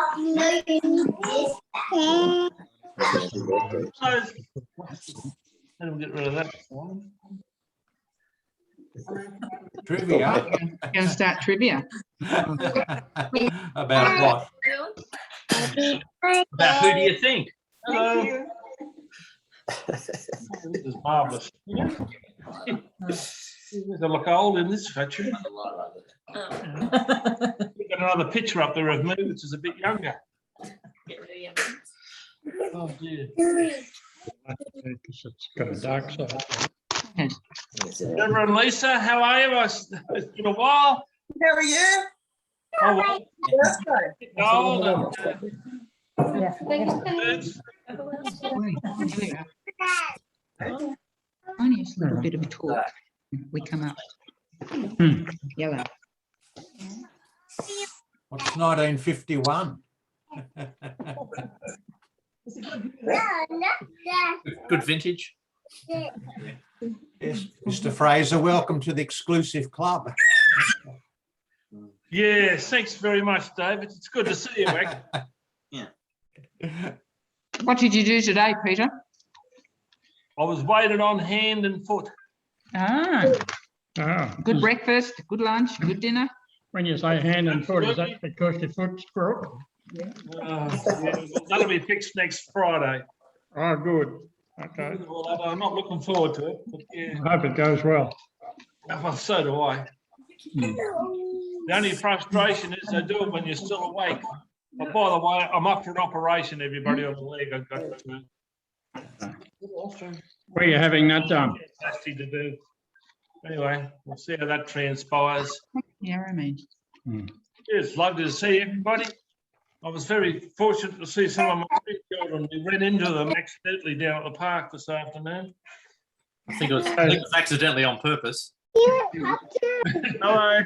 Let me get rid of that. Trivia. Going to start trivia. About what? About who do you think? Hello. This is marvellous. They look old in this picture. We've got another picture up there of me, which is a bit younger. Oh dear. It's got a dark side. Deborah and Lisa, how are you? It's been a while. How are you? Oh, well. Old Only a little bit of a talk. We come up. Yellow. What's 1951? Good vintage. Yes, Mr. Fraser, welcome to the exclusive club. yes, thanks very much, David. It's good to see you, Rick. What did you do today, Peter? I was waiting on hand and foot. Ah, Ah, good breakfast, good lunch, good dinner. when you say hand and foot, is that because your foot's crook? That'll be fixed next Friday. Oh, good. Okay. Well, I'm not looking forward to it, but yeah, I hope it goes well. well, so do I. The only frustration is they do it when you're still awake. But by the way, I'm up for an operation, everybody, on the leg. I've got Where are you having that done? nasty to do. Anyway, we'll see how that transpires. Yeah, I mean. It's lovely to see everybody. I was very fortunate to see some of my children. We ran into them accidentally down at the park this afternoon. I think it was accidentally on purpose. Hello.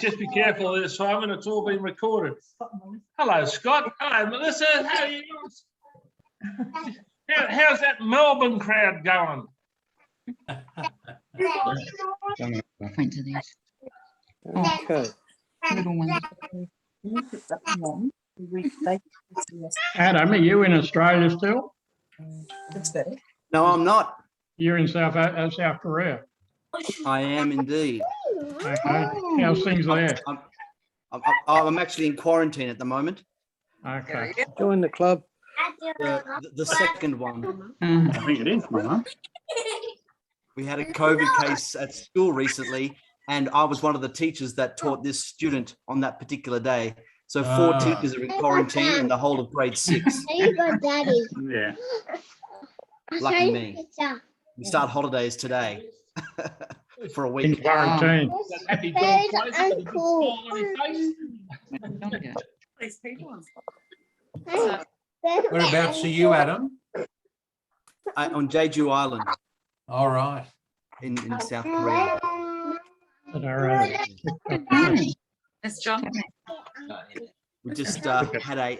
Just be careful there, Simon. It's all been recorded. Hello, Scott. Hello, Melissa. How are you? How's that Melbourne crowd going? Point to these. Okay. Little ones. Adam, are you in Australia still? No, I'm not. You're in South Korea. I am indeed. Okay. How's things there? I'm actually in quarantine at the moment. Okay. Join the club. The second one. I think it is, man. We had a COVID case at school recently, and I was one of the teachers that taught this student on that particular day. So 4 teachers are in quarantine in the whole of grade 6. Yeah. Lucky me. We start holidays today for a In week. quarantine. Happy dog place, got a big smile on his face. Whereabouts are you, Adam? On Jeju Island All right. in South Korea. All right. That's John. We just had a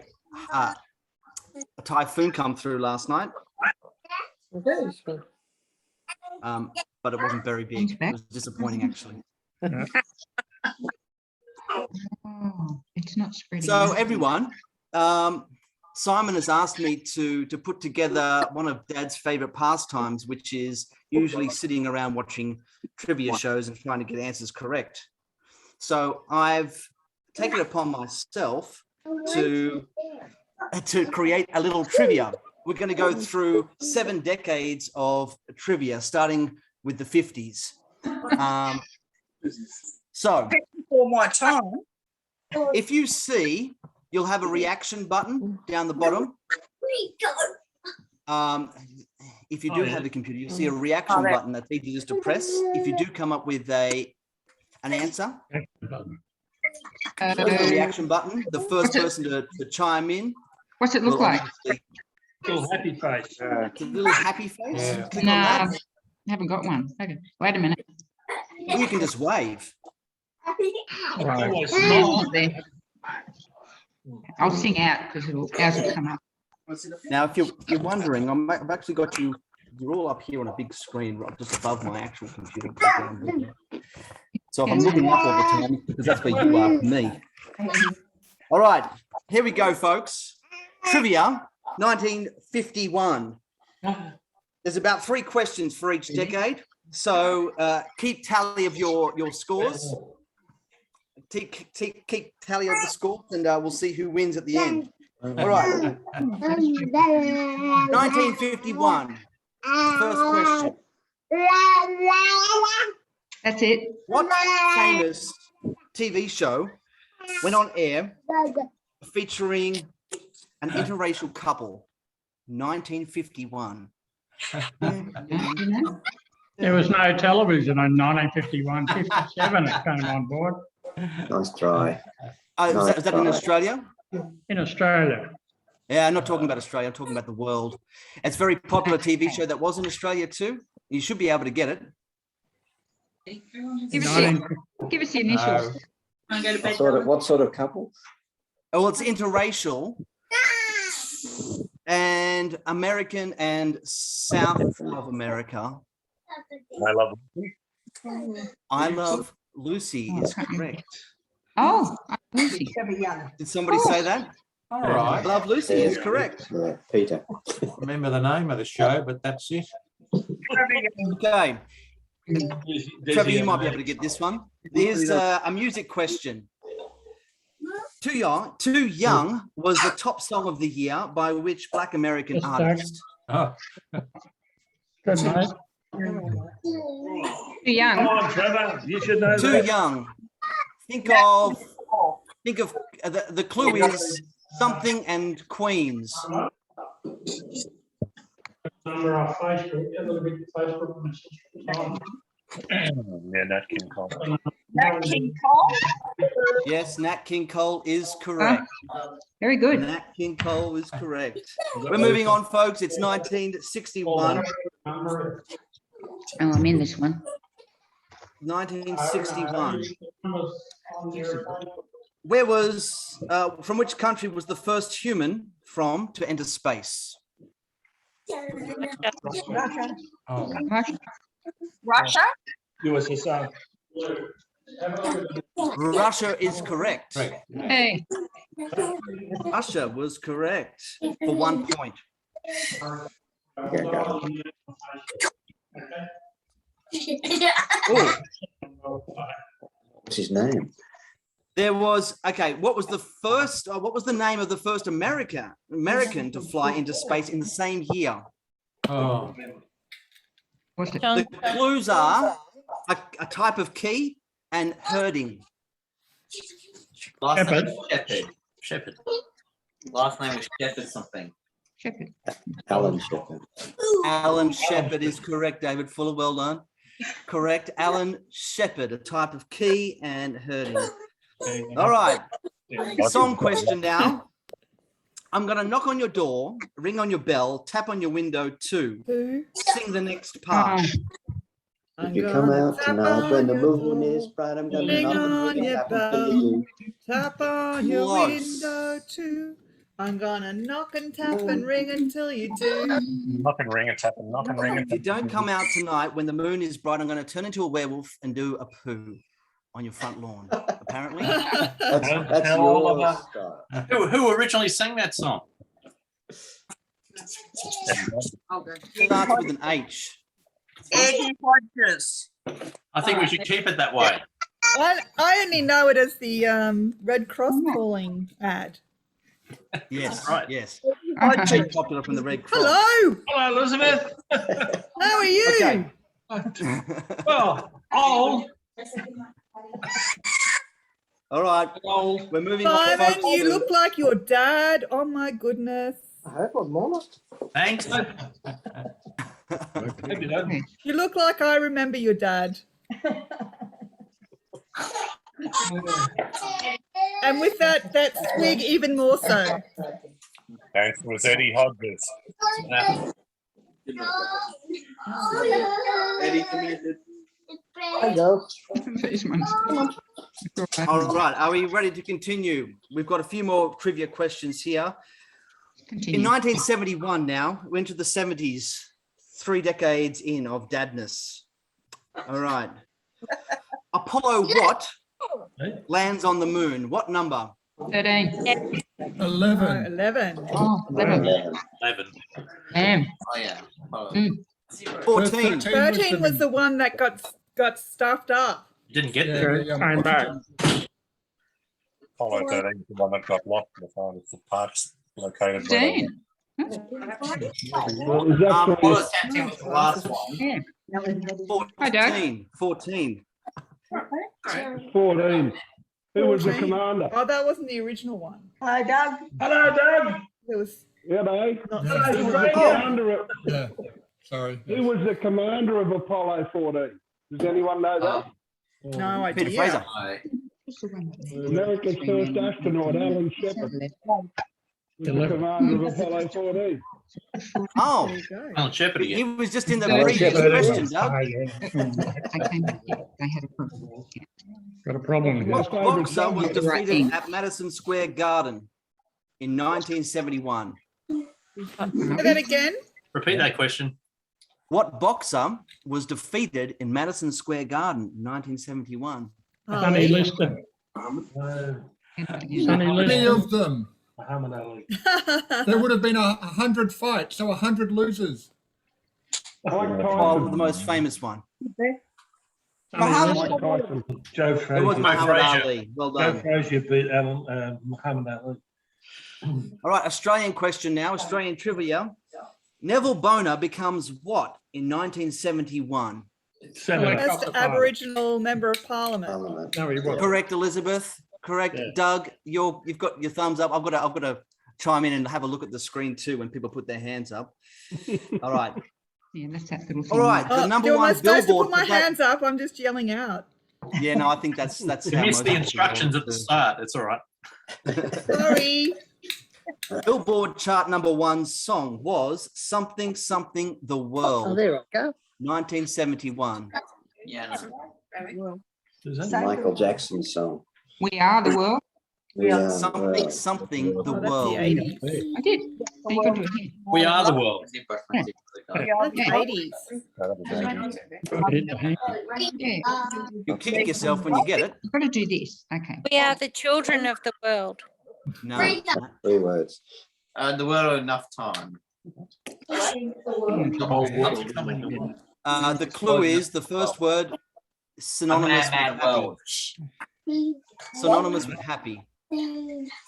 typhoon come through last night, but it wasn't very big. It was disappointing, actually. Oh, it's not spreading. So everyone, Simon has asked me to put together one of Dad's favorite pastimes, which is usually sitting around watching trivia shows and trying to get answers correct. So I've taken it upon myself to create a little trivia. We're going to go through 7 decades of trivia, starting with the 50s. So For my time. if you see, you'll have a reaction button down the bottom. If you do have the computer, you'll see a reaction button that's easy just to press. If you do come up with an answer, click the reaction button. The first person to chime in. What's it look will like? obviously- Little happy face. It's a little happy face. Yeah. Click No, on I that. haven't got one. Okay, wait a minute. Or you can just wave. Always Oh, smile. there. I'll sing out because ours will come up. Now, if you're wondering, I've actually got you. You're all up here on a big screen, right just above my actual computer. So if I'm looking up all the time, because that's where you are, me. All right. Here we go, folks. Trivia, 1951. There's about 3 questions for each decade. So keep tally of your scores. Keep tally of the scores, and we'll see who wins at the end. All right. 1951. First question. That's it. What famous TV show went on air featuring an interracial couple? 1951. There was no television in 1951, 57 it came on board Nice try. Is that in Australia? in Australia. Yeah, I'm not talking about Australia. I'm talking about the world. It's a very popular TV show that was in Australia too. You should be able to get it. Give us the initials. What sort of couple? Oh, well, it's interracial and American and South of America. I Love Lucy is correct. Oh, Lucy. Did somebody say that? All I right. Love Lucy is correct. Yeah, Peter. Remember the name of the show, but that's it. Okay. Trevor, you might be able to get this one. There's a music question. Too Young was the top song of the year by which Black American Yes, artist? Oh, Good mate. Too young. Come on, Trevor, you should know Too that. Young. Think of the clue is something and Queens. Number on Facebook, a little bit Facebook message. Yeah, Nat King Cole. Nat King Cole? Yes, Nat King Cole is correct. Very good. Nat King Cole is correct. We're moving on, folks. It's 1961. Oh, I'm in this one. 1961. From which country was the first human to enter space? oh. Russia? USSR. Russia is correct. Right. Hey, Russia was correct for 1 point. Okay, go. Oh, What's his name? there was what was the name of the first American to fly into space in the same year? Oh, what's it? The clues are a type of key and herding. Last name Shepherd. was Shepherd. Shepherd. Last name was Shepherd something. Shepherd. Alan Shepherd. Alan Shepherd is correct, David Fuller. Well done. Correct. Alan Shepherd, a type of key and herding. All right. Song question now. I'm going to knock on your door, ring on your bell, tap on your window too. Sing the next part. If you come out tonight when the moon is bright, I'm gonna Ring knock on and your tap until you do. Tap on your Close. window too. I'm gonna knock and tap and ring until you do. Knock and ring and tap and knock and ring and If you don't come out tonight when the moon is bright, I'm going to turn into a werewolf and do a poo on your front lawn, apparently. That's Tell your Oliver. style. Who originally sang that song? Starts with an H. Eddie Hodges. I think we should keep it that way. I only know it as the Red Cross calling ad. Yes, Right. yes. Uh-huh. Very popular from the Red Cross. Hello, Hello, Elizabeth. how are you? Okay. Well, old. All right, Old. we're moving on. Simon, folks, you to- look like your dad. Oh my goodness. I hope I'm honest. Thanks. Maybe not. You look like I remember your dad. And with that swig even more so. Thanks, it was Eddie Hodges. Eddie, come here. Hey, go. This one's- All right, are we ready to continue? We've got a few more trivia questions here. In Continue. 1971 now, we're into the 70s, 3 decades in of dadness. All right. Apollo what lands on the moon? What number? 13. No, 11. 11. Oh, 11. 11. Damn. Oh, yeah. Mm. 14. 13 was the one that got stuffed up. You didn't get Yeah, there. came back. Apollo 13 is the one that got lost in the phone. It's the park's located where they 15. Apollo 13 was the last one. Yeah. Hi, Doug. 14. 14. Who was the commander? Oh, that wasn't the original one. Hello, Doug. Hello, Doug. It was Yeah, mate. not Who was the 16. commander of, Yeah. Sorry. who was the commander of Apollo 14? Does anyone know that? No Peter idea. Fraser. America's first astronaut, Alan Shepard, was the commander of Apollo 14. Oh, There you go. Alan Shepard he again. was just in the Alan previous Shepard. question, Doug. I came back. Yeah, they had a problem. Yeah. Got a problem with What that. boxer was The right defeated thing. at Madison Square Garden in 1971? Say that again. Repeat that question. What boxer was defeated in Madison Square Garden in 1971? Sonny Liston. Sonny Many Liston. of them. Muhammad Ali. There would have been 100 fights, so 100 losers. Mike Oh, Tyson. the most famous one. Mike Tyson. Joe It Fraser. was Muhammad Fraser. Ali. Well Joe done. Fraser beat Muhammad Ali. All right, Australian question now, Australian trivia. Neville Boner becomes what in 1971? Senator. First Aboriginal member of Parliament. No, he wasn't. Correct, Elizabeth. Correct, Yeah. Doug. You've got your thumbs up. I've got to chime in and have a look at the screen too when people put their hands up. All right. Yeah, that's that little thing. All right. The Oh, number am I one supposed to billboard. put my for that- hands up? I'm just yelling out. Yeah, no, I think that's You how missed most the people instructions at the do. start. It's all right. Sorry. Billboard chart number one song was Something Something the World, there we go. 1971. Yeah. Is that- Michael Jackson's song. We are the world. We are the Something world. Something the Oh, that's the world. 80s. I did. So you got to it. We are the world. That's the 80s. Hit the hand. Yeah. You kick yourself when you get it. You've got to do this. Okay. We are the children of the world. No. 3 words. The world enough time. The clue is the first word synonymous with happy. Synonymous with happy.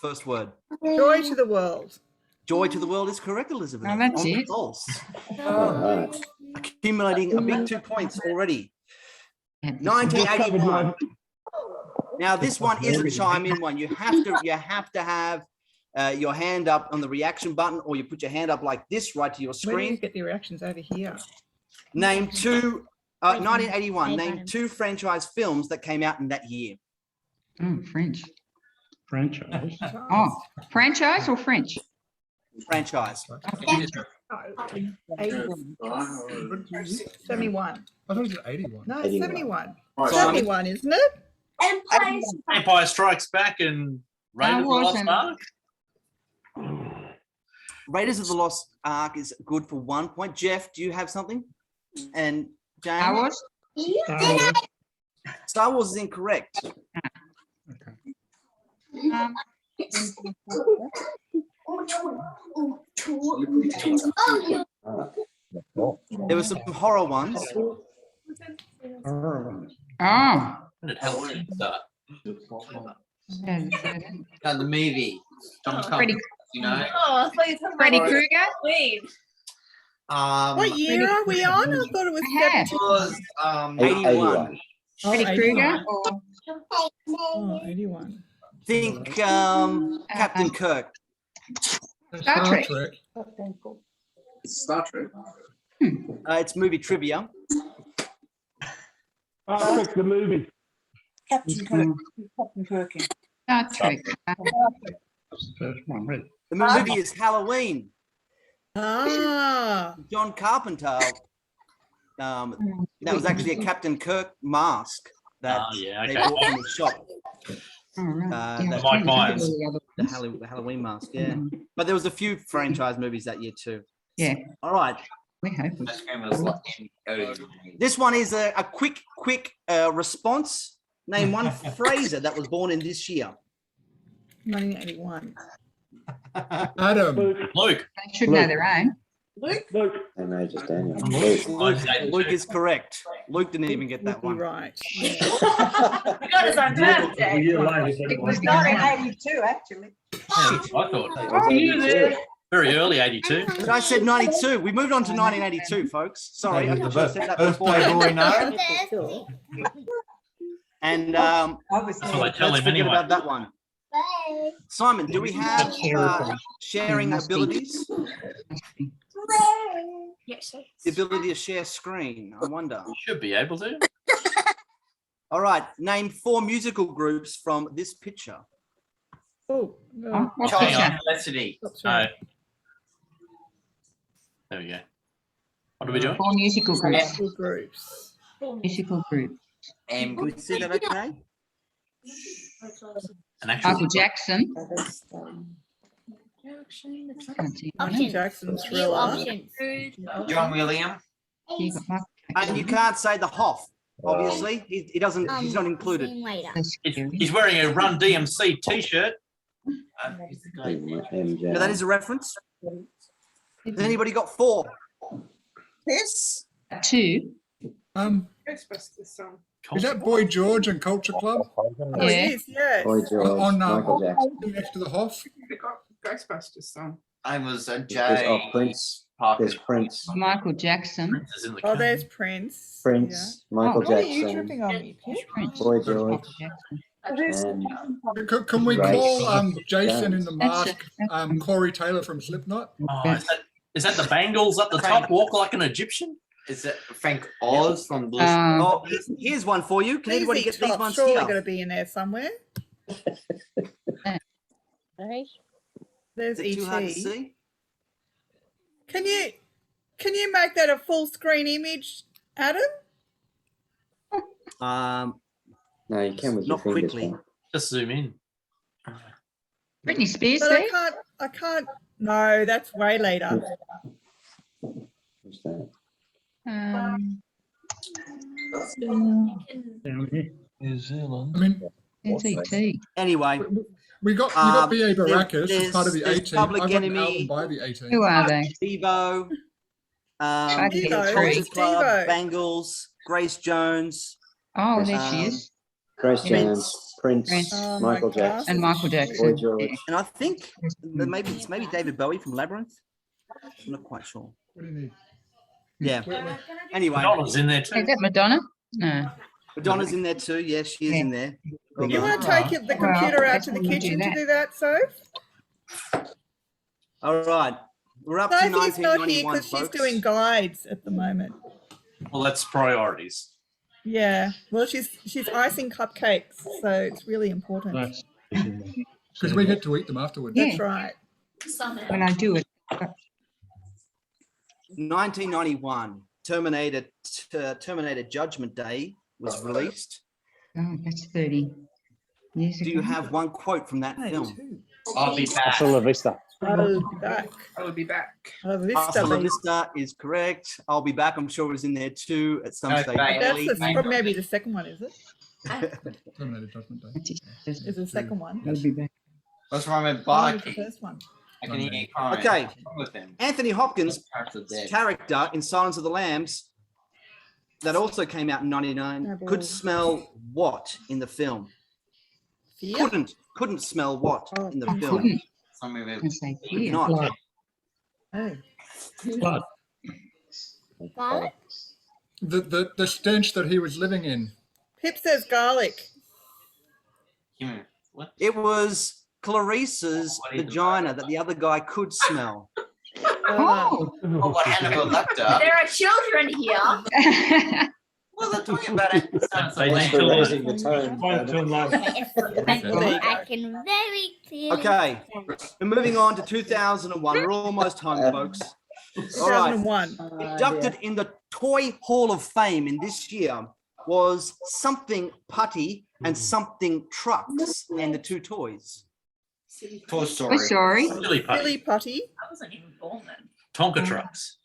First word. Joy to the world. Joy to the world is correct, Elizabeth. Oh, that's On the it. pulse. Right. Accumulating a big 2 points already. Yeah. 1981. Now this one is a chime in one. You have to have your hand up on the reaction button, or you put your hand up like this right to your Where do you screen. get the reactions over here? Name two. 1981. Name 2 franchise films that came out in that year. Oh, French. Franchise. Oh, franchise or French? Franchise. 71. I thought it was 81. No, 81. 71. Simon? 71, isn't it? Empire Strikes Back and Raiders of the Lost wasn't. Ark. Raiders of the Lost Ark is good for 1 point. Jeff, do you have something? And Jane? I was. Star Wars is incorrect. Um, There were some horror ones. oh. When did Halloween start? The The movie. Tom Freddie, you know. Oh, please. Freddy Krueger. What year are we on? I thought it was Yeah. 70. Was 81. Oh, Freddy 81. Krueger. Or, Oh, 81. Think Captain Kirk. Star Trek. Star Trek. It's movie trivia. Star Trek, the movie. Captain Kirk. Captain Kirk. Star Trek. First one, right? The movie is Halloween. Ah, John Carpenter. That was actually a Captain Kirk mask that Oh, yeah, they okay. bought from the shop. Oh, right. Yeah, That- I was trying to Myers. think of the other The ones. Halloween mask, yeah. Mm. But there was a few franchise movies that year too. Yeah, All right. we hope. This one is a quick response. Name one Fraser that was born in this year. 1981. Adam. Luke. They should know their own. And Major Daniel. Luke is correct. Luke didn't even get that one. Right. He got his own birthday. It was 1982, actually. I thought very early 82. But I said 92. We moved on to 1982, folks. Sorry, I The should have said that birthday before. boy, no. And That's what they tell let's him forget anyway. about that one. Simon, do we have sharing abilities? Yes. The ability to share screen, I wonder. You should be able to. All right, name 4 musical groups from this picture. Oh, no. What Hang picture? on, Felicity. No. There we go. What are we doing? 4 musical groups. Musical groups. Musical group. Can we see that okay? An actual Michael Jackson. Can't see one. Michael Jackson, Thriller. John William. You got Michael And you can't say the Hoff, obviously. He doesn't, he's not included. He's wearing a Run DMC t-shirt. Now, that is a reference. Has anybody got 4? Yes. 2. Is that Boy George and Culture Club Oh, Yeah. it is, yes. Boy George, on Michael Jackson. next to the Hoff? Ghostbusters song. I was a There's Prince. There's Prince. Michael Jackson. Is in the Oh, car. there's Prince. Prince. Michael Yeah. Why are you Jackson. tripping on me, Pip? Prince. Boy George. Michael Jackson. And Can we Right. call Jason in the That's mask it. Corey Taylor from Slipknot? Oh, is that the Bangles up the top? Walk like an Egyptian? Is it Frank Oz from Blue? Oh, here's one for you. Can anybody get these Top, ones surely here? got to be in there somewhere. There's Is it too hard to ET. see? Can you make that a full screen image, Adam? no, you can with your Not fingers. quickly. can't Just zoom in. Britney Spears. But there. I can't. No, that's way later. you? What's that? Down here. New Zealand. I mean, There's ET. Anyway, you got B.A. Baracus there's- as part of the there's 18. Public I went Enemy. out and buy the 18. Who are they? Devo, Devo, Culture where's Club, Devo? Bangles, Grace Jones, Oh, there she is. Grace Yeah. Jones, Prince, Prince. Oh, my Michael gosh. Jackson, And Michael Boy Jackson. George. and I think that maybe it's David Bowie from Labyrinth. I'm not quite sure. What do you need? Yeah. Anyway, Madonna's in there Is too. that Madonna? No. Madonna's in there too. Yes, she is Yeah. in there. You want to take the computer out to the Well, that's kitchen when to we do that, Soph? All right, we're up to Sophie's not here 1991, because she's folks. doing guides at the moment. Well, that's priorities. Yeah. Well, she's icing cupcakes, so it's really important. That's Because we get to eat them afterwards. Yeah. That's right. When I do it. 1991, Terminator Judgment Day was released. Oh, that's 30 years ago. Do you have one quote from that film? I'll be back. Hasta la vista. I'll be back. I'll be back. Hasta la vista, Hasta la baby. Vista is correct. I'll be back. I'm sure it was in there too at some Okay. stage. That's or maybe the second one, is it? Terminator Judgment Day. Is the second one? I'll be back. What's wrong with What was the barking? first one? I can hear you crying. Okay. What's wrong with them? Anthony Hopkins' Parts of dead. character in Silence of the Lambs, that also came out in 99, Oh, could boy. smell what in the film? Fear? Couldn't smell what in the Oh, film? Couldn't. Something I with say Could fear. not. blood. Oh. Blood. The stench that he was living in. Pip says garlic. human. What? It was Clarice's vagina that the other guy could smell. Oh. Oh, what Hannibal Lecter? There are children here. Well, they're talking about it. Thanks for raising the tone. Wait till last. I can very clearly. Okay, we're moving on to 2001. We're almost home, folks. All right. 2001. Inducted in the Toy Hall of Fame in this year was Something Putty and Something Trucks and the two toys. Toy Story. We're sorry. Silly putty. Billy Potty. I wasn't even born then. Tonka trucks.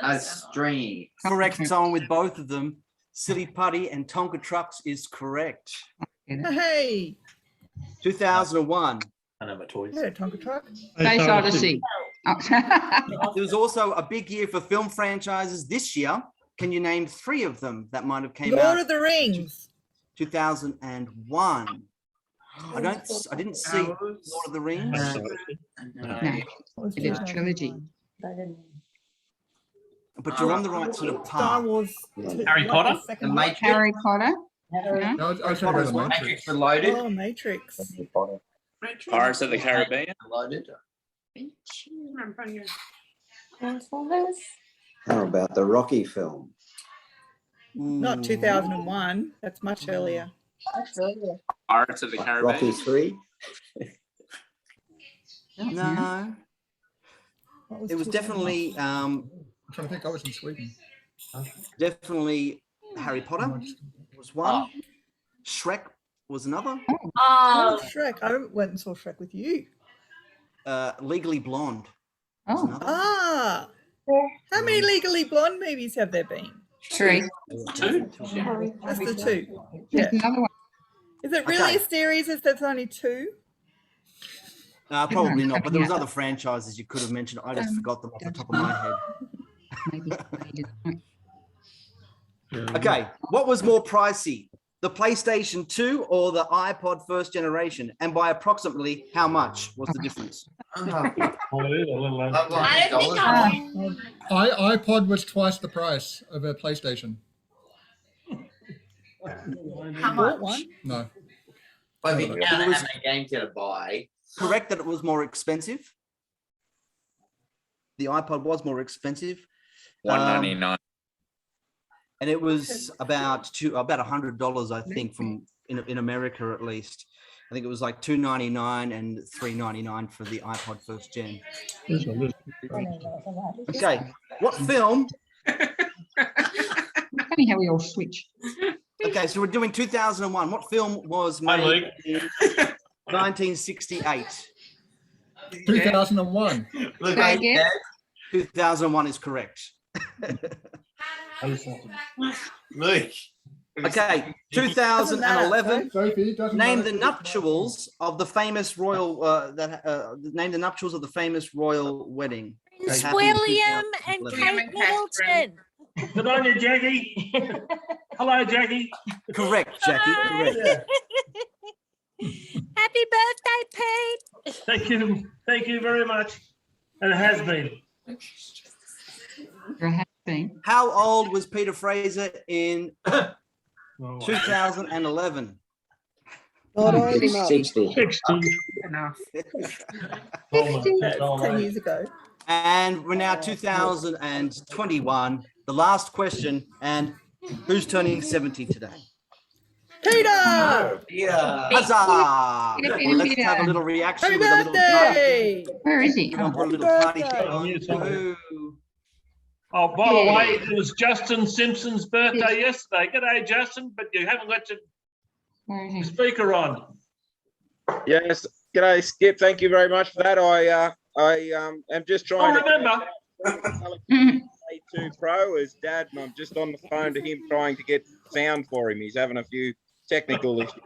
A string. Correct, someone with both of them. Silly Putty and Tonka Trucks is correct. Hey. 2001. I know, but toys. Yeah, Tonka truck. Space Odyssey. Oh. It was also a big year for film franchises this year. Can you name 3 of them that might have came Lord out? of the Rings. 2001. I didn't see Lord of the Rings. No, it is trilogy. But you're on the right sort of Star path. Wars. Harry Potter? The Matrix. Harry Potter. No? No, I said Potter's it was one. Matrix Reloaded. Oh, Matrix. Pirates of the Caribbean? Reloaded. How about the Rocky film? Not 2001. That's much earlier. Pirates of the Caribbean? Rocky 3? No, What it was 2001? definitely I'm trying to think. I was in Sweden. definitely Harry Potter was one. Shrek was another. Oh, Shrek. I went and saw Shrek with you. Legally Blonde was Oh, another. Ah. How many Legally Blonde movies have there been? 3. 2? That's the 2. There's Yeah. another one. Is it really Okay. a series if there's only 2? Probably not, but there was Yeah. other franchises you could have mentioned. I just forgot them off the top of my head. Maybe. Okay, what was more pricey, the PlayStation 2 or the iPod first generation? And by approximately how much was the difference? Oh, it is a little I've over. got I don't think $8. I iPod was twice the price of a PlayStation. How bought one? No. Well, if you Yeah. count how many games you had to buy. Correct that it was more expensive. The iPod was more expensive. $199. And it was about $100, I think, from in America at least. I think it was like $299 and $399 for the iPod first gen. Okay, what film? Funny how we all switch. Okay, so we're doing 2001. What film was Hi, made Luke. in 1968? 2001. Look, Say again? 2001 is correct. Look. Okay, 2011. Sophie, doesn't Name matter. the nuptials of the famous royal. Name the nuptials of the famous royal wedding. Prince They happened in William and 2011. Kate Middleton. Good on you, Jackie. Hello, Jackie. Correct, Jackie. Correct. Happy birthday, Pete. Thank you very much. And it has been. There has been. How old was Peter Fraser in Oh, 2011? Not old enough. 60. 60. Enough. That's 10 years ago. And we're now 2021. The last question. And who's turning 70 today? Peter! Yeah. Huzzah! Happy Well, let's Peter. have a little reaction Happy with a little party. birthday! Where is he? We're gonna put a little Happy party birthday. on. Yeah. Woo. Oh, by the way, it was Justin Simpson's birthday yesterday. G'day, Justin, but you haven't got your Where is he? speaker on. Yes, g'day, Skip. Thank you very much for that. I am just Oh, trying to remember. A2 Pro as Dad, and I'm just on the phone to him trying to get sound for him. He's having a few technical issues.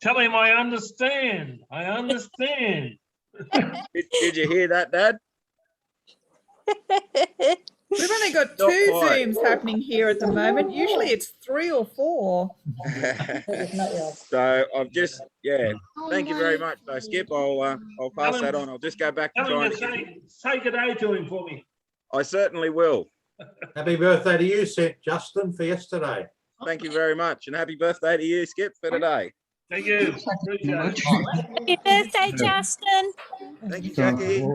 Tell him I understand. I understand. Did you hear that, Dad? We've only got Not 2 quite. Zooms happening here at the moment. Usually it's 3 or 4. So I've just, yeah. Thank you very much, though, Skip. I'll pass that on. I'll just go back to Tell him trying to to. say good day to him for me. I certainly will. Happy birthday to you, Justin, for yesterday. Thank you very much, and happy birthday to you, Skip, for today. Thank you. Appreciate it. Happy birthday, Justin. Thank you, Jackie.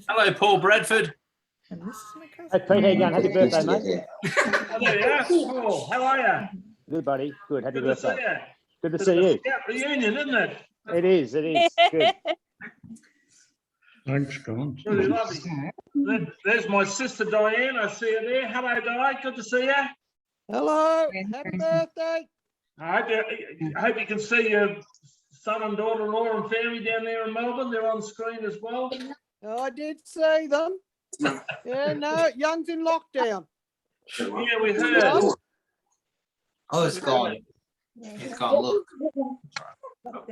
Hello, Paul Bradford. And this is my cousin. Hey, Pete, how you going? Happy birthday, mate. Oh, there you are. Paul, how are you? Good, buddy. Good. Happy Good to see birthday. you. Good to It's see a you. Scout reunion, isn't it? It is. Good. Thanks, Colin. Really lovely. There's my sister Diane. I see her there. Hello, Di. Good to see you. Hello. Happy birthday. I hope you can see your son and daughter-in-law and family down there in Melbourne. They're on screen as well. I did see them. Yeah, no, Young's in lockdown. Yeah, we heard. Oh, it's gone. It's gone. Look.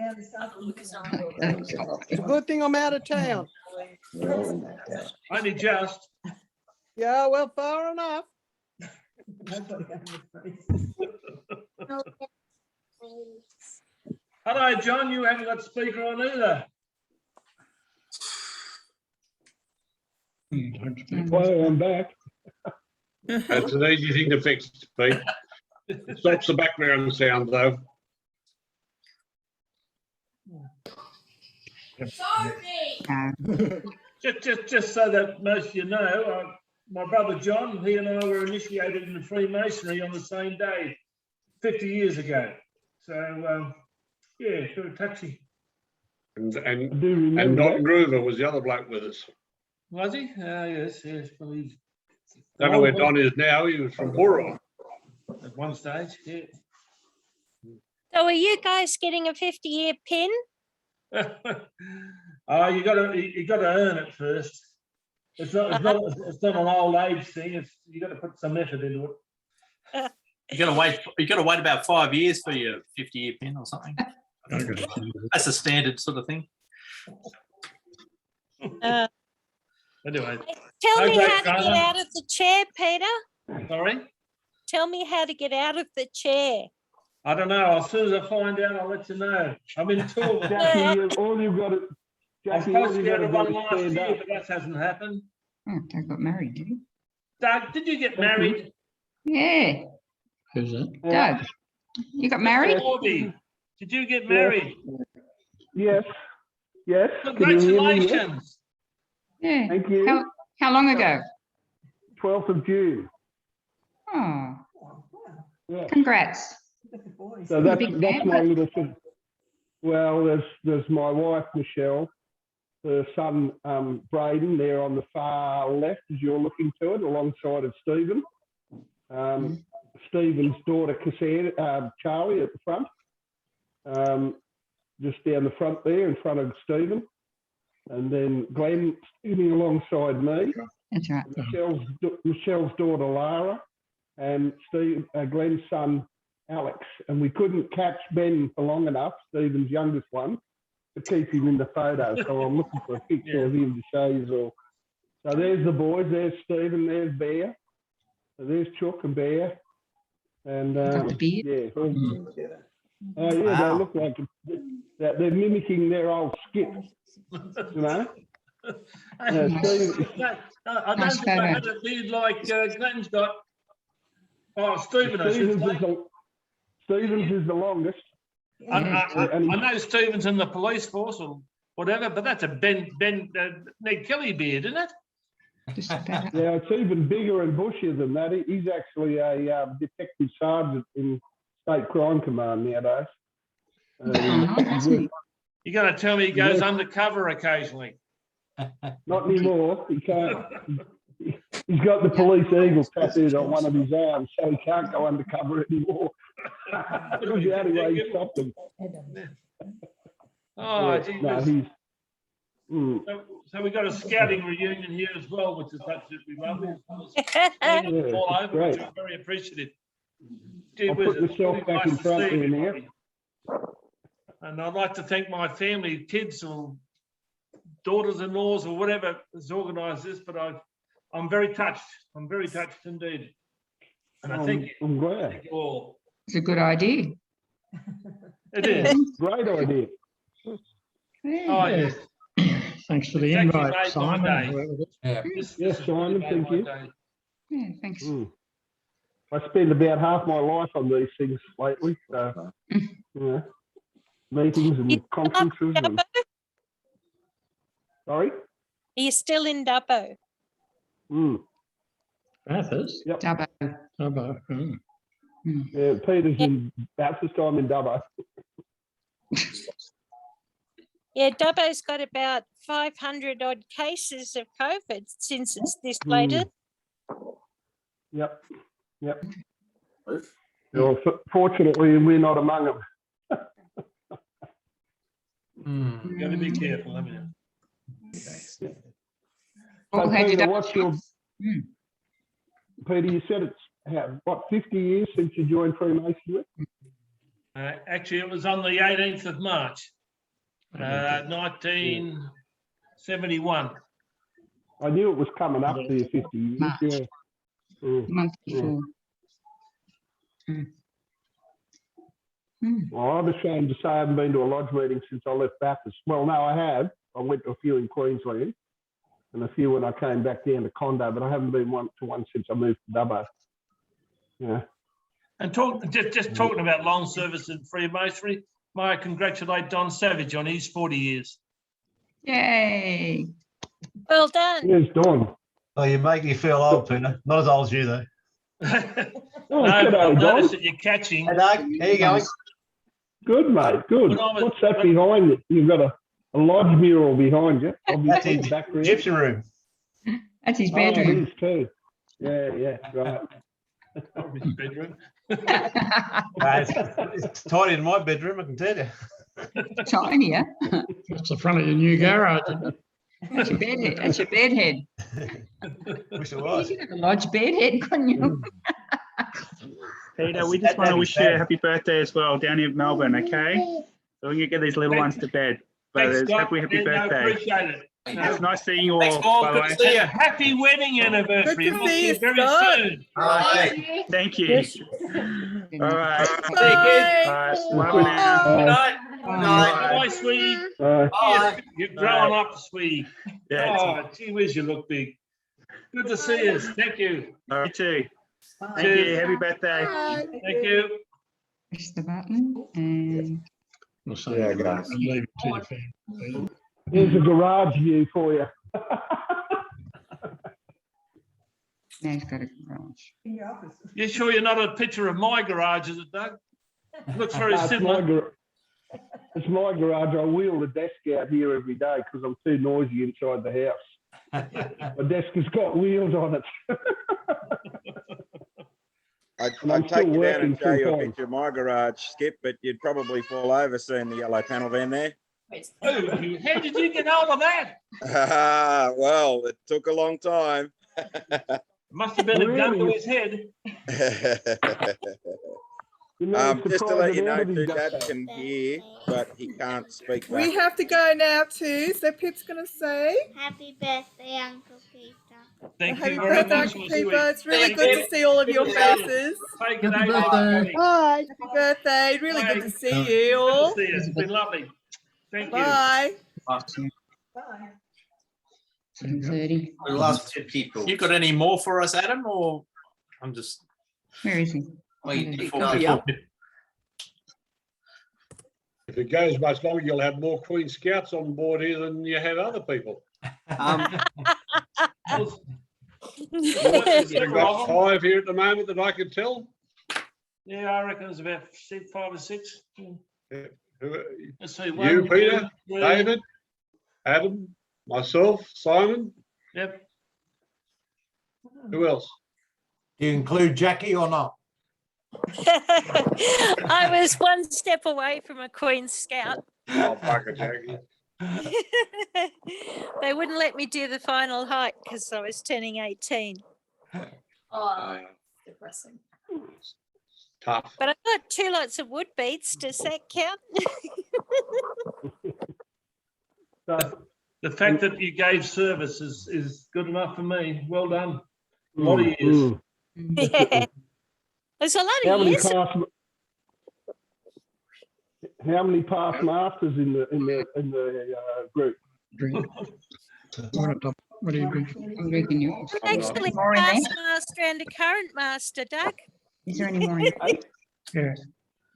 It's a good thing I'm out of town. Only just. Yeah, well, far enough. Hello, John. You haven't got speaker on either. Well, I'm back. That's an easy thing to fix, Pete. It stops the background sound, though. Just so that most of you know, my brother John, he and I were initiated in Freemasonry on the same day, 50 years ago. So, yeah, very touchy. And Don Groover was the other bloke with us. Was he? Yes. Well, he's Don't know where Don is now. He was from Borough. at one stage, yeah. So are you guys getting a 50-year pin? Oh, you got to earn it first. It's not an old age thing. You got to put some effort into it. You got to wait about 5 years for your 50-year pin or something. That's a standard sort of thing. Anyway, Tell me okay, how to get Carla. out of the chair, Peter. Sorry? Tell me how to get out of the chair. I don't know. As soon as I find out, I'll let you know. I'm in tour. Jackie, all you've got to. I'm Jackie, supposed all to you've go got to to one do is last stand year, up. but that hasn't happened. Oh, Doug got married, did he? Doug, did you get married? Yeah. Who's that? Doug, you got married? Corby, did you get married? Yes. Yes. Can you hear me? Yes. Congratulations. Yeah. Thank you. How long ago? 12th of June. Oh, Yeah. congrats. So that's my little thing. Well, there's my wife Michelle, the son Braden there on the far left as you're looking to it, alongside of Stephen. Stephen's daughter Cassandra, Charlie at the front, just down the front there in front of Stephen, and then Glenn sitting alongside me. That's right. Michelle's daughter Lara, and Glenn's son Alex. And we couldn't catch Ben for long enough, Stephen's youngest one, to keep him in the photo. So I'm looking for a picture of him to show you all. So there's the boys. There's Stephen. There's Bear. So there's Chook and Bear. And yeah. Oh yeah, Wow. they look like they're mimicking their old skip. You know. I don't think I had a beard like Glenn's got. Oh, Stephen, I should say. Stevens is the longest. I know Stephen's in the police force or whatever, but that's a Ned Kelly beard, isn't it? Yeah, it's even bigger and bushier than that. He's actually a detective sergeant in State Crime Command nowadays. You're going to tell me he goes undercover occasionally? Not anymore. He can't. He's got the police eagle tattooed on one of his arms, so he can't go undercover anymore. That's the only way he stopped him. Oh, Yeah, geez. no, he's. So we got a scouting reunion here as well, which is absolutely lovely. Yeah, All over, great. which I'm very appreciative. Gee I'll whiz, put it's myself really back nice in to front see there now. everybody. And I'd like to thank my family, kids or daughters-in-laws or whatever has organised this, but I'm very touched. I'm very touched indeed. And I think I'm glad. thank you all. It's a good idea. It is. Great idea. Oh, yes. Thanks for the It's actually invite, made my Simon. day. Yes, Simon, thank you. Yeah, thanks. I spend about half my life on these things lately. So, yeah, meetings and conferences. And... Sorry? Are you still in Dubbo? Bathurst? Yep. Dubbo. Yeah, Peter's in Bathurst. I'm in Dubbo. Yeah, Dubbo's got about 500 odd cases of COVID since it's this latest. Yep. Well, fortunately, we're not among them. You've got to be careful, haven't you? So, Oh, how did Peter, I- what's your... Peter, you said it's, 50 years since you joined Freemasonry? Actually, it was on the 18th of March. 1971. I knew it was coming up to 50 years. March. Yeah. Mm. Month before. Well, I'm ashamed to say I haven't been to a lodge meeting since I left Bathurst. Well, no, I have. I went to a few in Queensland and a few when I came back down to Condo, but I haven't been to one since I moved to Dubbo. Yeah. And just talking about long service and Freemasonry, may I congratulate Don Savage on his 40 years. Yay. Well done. Here's Don. Oh, you make me feel old, Peter. Not as old as you, though. Oh, No, g'day, I've Don. noticed that you're catching. Hey, Doug, how you going? Good, mate. Good. When I was- What's that behind you? You've got a lodge mural behind you. Obviously, in the background. Egyptian room. That's his Oh, it bedroom. is too. Yeah, right. His bedroom. It's tidy in my bedroom, I can tell you. Tinier. That's the front of your new garage, isn't it? That's your bedhead. That's your bedhead. Wish it You was. could have a lodge bedhead, couldn't you? Peter, we just want to wish you a happy birthday as well down in Melbourne, okay? So we can get these little ones to bed. But Thanks, it's Scott. happy Yeah, no, birthday. appreciate it. It's nice seeing you all, Thanks, Paul. by the Good way. to see you. Happy wedding anniversary. Good to We'll see see you, you very Scott. soon. All right. Thank you. Yes. All right. Bye. All right. Bye now. Good night. Bye, sweetie. Bye. You're growing up, sweetie. Yeah, Oh, gee whiz, you look big. Good to see you. Thank you. all right, you too. Thank Cheers. you. Happy birthday. Thank you. Press the button and We'll say Yeah, that guys. and leave it to your family. Here's a garage view for you. now he's got a garage. You sure you're not a picture of my garage, is it, Doug? Looks very No, it's my similar. It's my garage. I wheel the desk out here every day because I'm too noisy inside the house. My desk has got wheels on it. I'd And I'm take still you down and working show you a full-time. picture of my garage, Skip, but you'd probably fall over seeing the yellow panel van there. Oh, how did you get hold of that? Well, it took a long time. Must have been a gun to Really? his head. You know, I'm Just to surprised let you that know, out of his too, gut- Dad can hear, but he can't speak We back. have to go now too. So Pip's gonna say Happy birthday, Uncle Peter. Thank happy you very birthday, much. Uncle We'll see you. Peter. It's really Thank good you. to see all of your Good to see you. faces. Take it Happy easy, birthday. buddy. Bye. Happy birthday. Really good to see you Good all. to see you. It's been lovely. Thank you. Bye. 7:30. We lost two people. You got any more for us, Adam, or I'm just Where is he? Wait, Keep before- going up. If it goes much longer, you'll have more Queen Scouts on board here than you have other people. You've got 5 here at the moment that I can tell. Yeah, I reckon it's about 5 or 6. Who- Let's see. You, 1, Peter, 2, 3. David, Adam, myself, Simon. Yep. Who else? Do you include Jackie or not? I was one step away from a Queen Scout. Oh, fucker, Jackie. They wouldn't let me do the final hike because I was turning 18. Oh, depressing. Tough. But I got 2 lots of wood beads. Does that count? The fact that you gave service is good enough for me. Well done. A lot of years. Yeah. There's a lot How of many years. How many past masters in the group? What do you drink? I'm drinking yours. I'm actually More in there? past master and a current master, Doug. Is there any more in there? Yeah.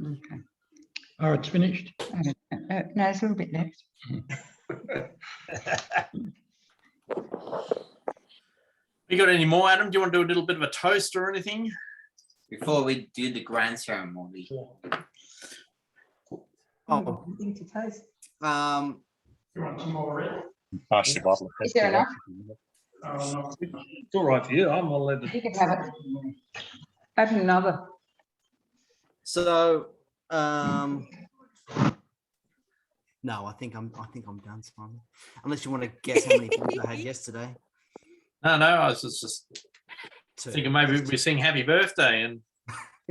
Okay. Oh, it's finished. I don't know. No, there's a little bit left. You got any more, Adam? Do you want to do a little bit of a toast or anything? Before we do the grand ceremony. Oh, You want some more red? Pass your bottle. Is there enough? It's all right for you. I'm allowed to. You can have it. Open another. so no, I think I'm done, Simon. Unless you want to guess how many things I had yesterday. No, I was just thinking maybe we sing happy birthday and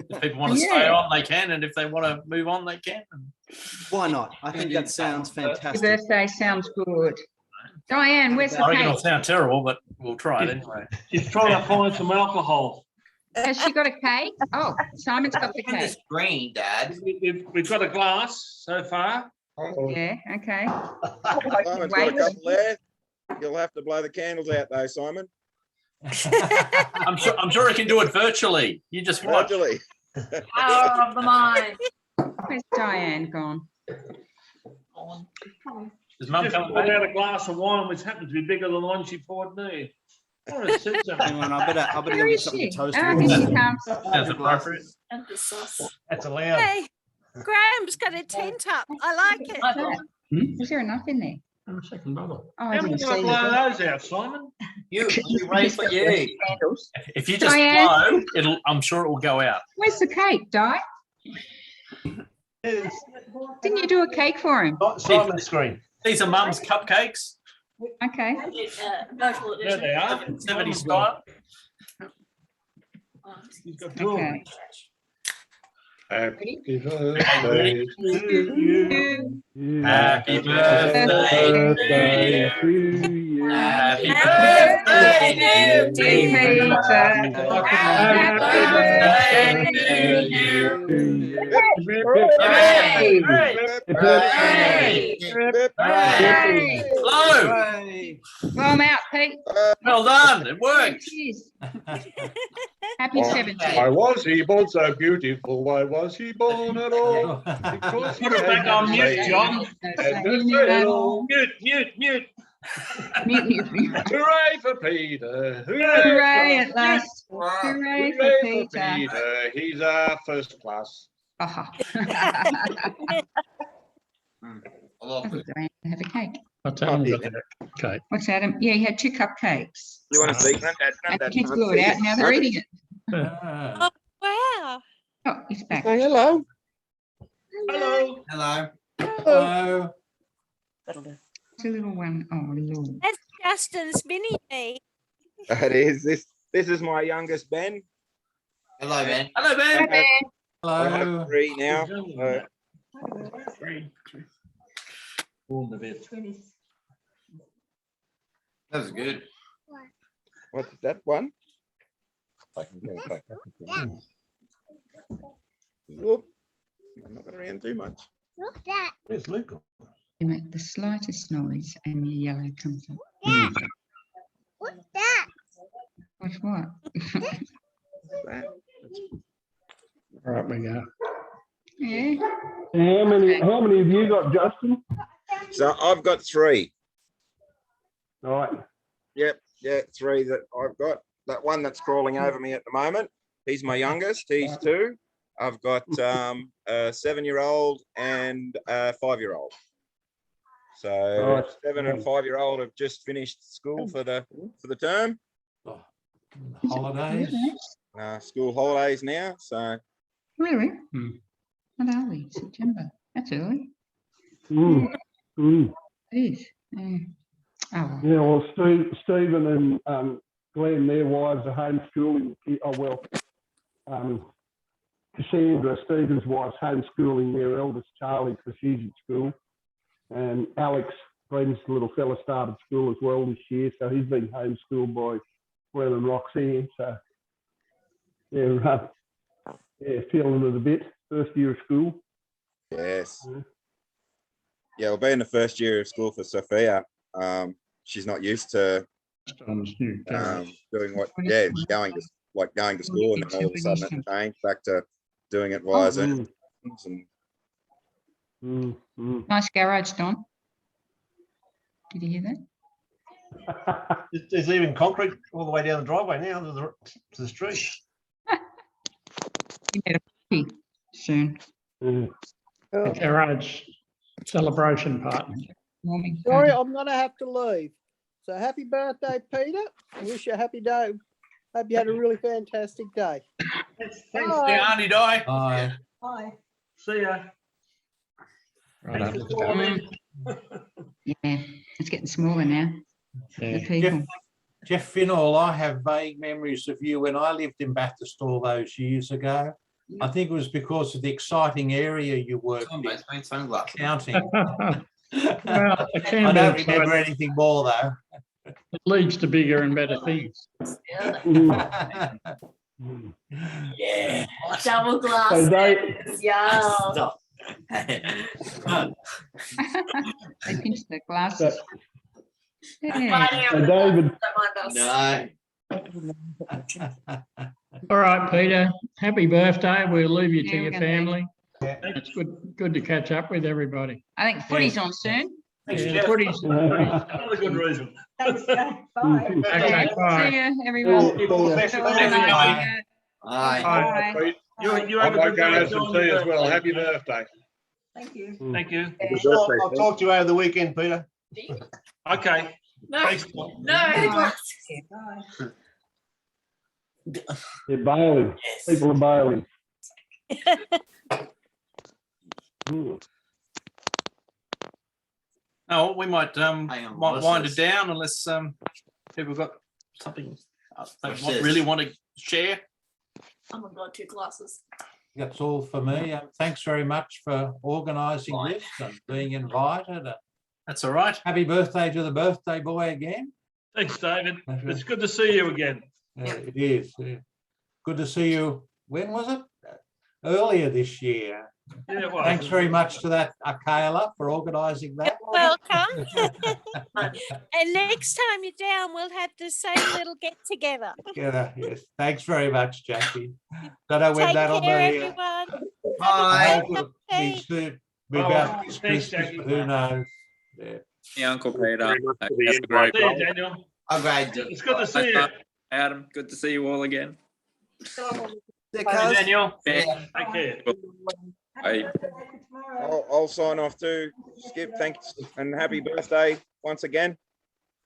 If people want to stay on, they can, and if they want to move on, they can. Why not? I think that sounds Happy fantastic. birthday sounds good. Diane, where's the I reckon cake? it'll sound terrible, but we'll try it anyway. She's trying to find some alcohol. Has she got a cake? Oh, Simon's got the On the cake. screen, Dad. We've got a glass so far. Yeah, okay. Simon's got a couple there. You'll have to blow the candles out though, Simon. I'm sure he can do it virtually. You just watch. Virtually. Power of the mind. Where's Diane gone? Is Mum Just coming poured back? out a glass of wine, which happened to be bigger than the one she poured me. Oh, it said something. Hang on, I better Where go get is something she? to toast. Ah, with. here she comes. That's appropriate. And the sauce. That's allowed. Hey, Graham's got a tent up. I like it. What's that? Is there enough in there? A second bottle. Oh, I How many didn't can I see blow that. those out, Simon? You ready for you? Candles. If you just Diane? blow, I'm sure it will go out. Where's the cake, Di? Didn't you do a cake for him? Simon's screen. These are Mum's cupcakes, Okay. Virtual There edition. they are. 70s style. He's got two of them. Okay. Happy Ready? birthday to you. Happy birthday to you. Happy birthday, dear Peter. Happy birthday to you. Hooray! Hooray! Hooray! Hello. Well, I'm out, Pete. Well done. It worked. Cheers. Happy 70th. Why was he born so beautiful? Why was he born at all? Because he Put it back had on the mute, same John. and the thrill. Mute, mute, mute. Hooray for Peter! Hooray at last. Hooray for Hooray for Peter. Peter! He's our first class. Aha. Diane, have a cake. What's Adam got there? Okay. What's Adam? Yeah, he had 2 cupcakes. You want to see? And the kids blew it out. Now they're eating it. Oh, wow. Oh, he's back. Say hello. Hello. Hello. Hello. It's a little one. Oh, Lord. That's Justin's mini me. It is. This is my youngest Ben. Hello, Ben. Hello, Ben. Hi, I have Hello. 3 now. Warm a bit. That was good. What's that one? Whoop. I'm not going to run too much. Look that. Where's Luke? You make the slightest noise and your yellow comes up. What's that? What's what? That. Right, we go. Yeah. How many have you got, Justin? So I've got 3. All right. Yep, 3 that I've got. That one that's crawling over me at the moment, he's my youngest. He's 2. I've got a 7-year-old and a 5-year-old. So Right. 7 and 5-year-old have just finished school for the term. Holidays. School holidays now. So Really? Hmm. What are we? September. That's early. Mm. Mm. It is. Yeah. Oh, well. Yeah, well, Stephen and Glenn, their wives are homeschooling. Oh, well, Cassandra, Stephen's wife's homeschooling their eldest Charlie because she's at school. And Alex, Glenn's little fella, started school as well this year. So he's been homeschooled by Glenn and Roxanne. So, yeah, feeling it a bit. First year of school. yes. Yeah, well, being the first year of school for Sophia, she's not used to doing what, going to school, and then all of a sudden it changed back to doing it via Zoom. And Nice garage, Don. Did you hear that? There's even concrete all the way down the driveway now to the street. You made a party soon. The garage celebration party. Warming Sorry, party. I'm going to have to leave. So happy birthday, Peter. I wish you a happy day. Hope you had a really fantastic day. Thanks, Bye. Dan. Auntie Di. Bye. Bye. See ya. Right, Thanks for calling. Yeah, it's getting smaller now. The people. Jeff Finnall, I have vague memories of you when I lived in Bathurst all those years ago. I think it was because of the exciting area you worked Come on, in, mate, it's sunglasses. counting. Well, it I can be don't remember exciting. anything more though. It leads to bigger and better things. Yeah. Double So glasses. Yeah. Stop. They pinch their glasses. Yeah. So David, No. All right, Peter, happy birthday. We'll leave you Yeah, to we're your gonna leave you. family. It's good to catch up with everybody. I think footy's on soon. Yeah, the footy's. Another good reason. Thanks, Jeff. Bye. Okay, bye. See you, everyone. See ya. Have a nice Bye. day. Aye. Bye. Pete, You I have a might good go and day. have some tea as well. Happy birthday. Thank you. Thank you. I'll talk to you over the weekend, Peter. Okay. No. Thanks. No. they're bailing. People are bailing. Oh, we might Hang on, might what's wind this? it down unless people got something they What's this? really want to share. Oh my God, 2 glasses. That's all for me. Thanks very much for organising Right. this and being invited. That's all right. Happy birthday to the birthday boy again. Thanks, David. It's good to see you again. It is. Good to see you. When was it? Earlier this year. Yeah, it was. Thanks very much to that Kayla for organising that. Welcome. And next time you're down, we'll have the same little get together. Yeah, yes. Thanks very much, Jackie. Don't know when Take that'll care, be. everyone. I Bye. hope it'll be soon. Be Bye. about this Thanks, Christmas, Jackie. but who knows? Yeah. Yeah, Uncle Peter. Very much for the Have a great See you, day. Daniel. I'm glad. It's good to see you. Adam, good to see you all again. Hey, Daniel. Yeah. Take care. Bye. I'll sign off too. Skip, thanks and happy birthday once again.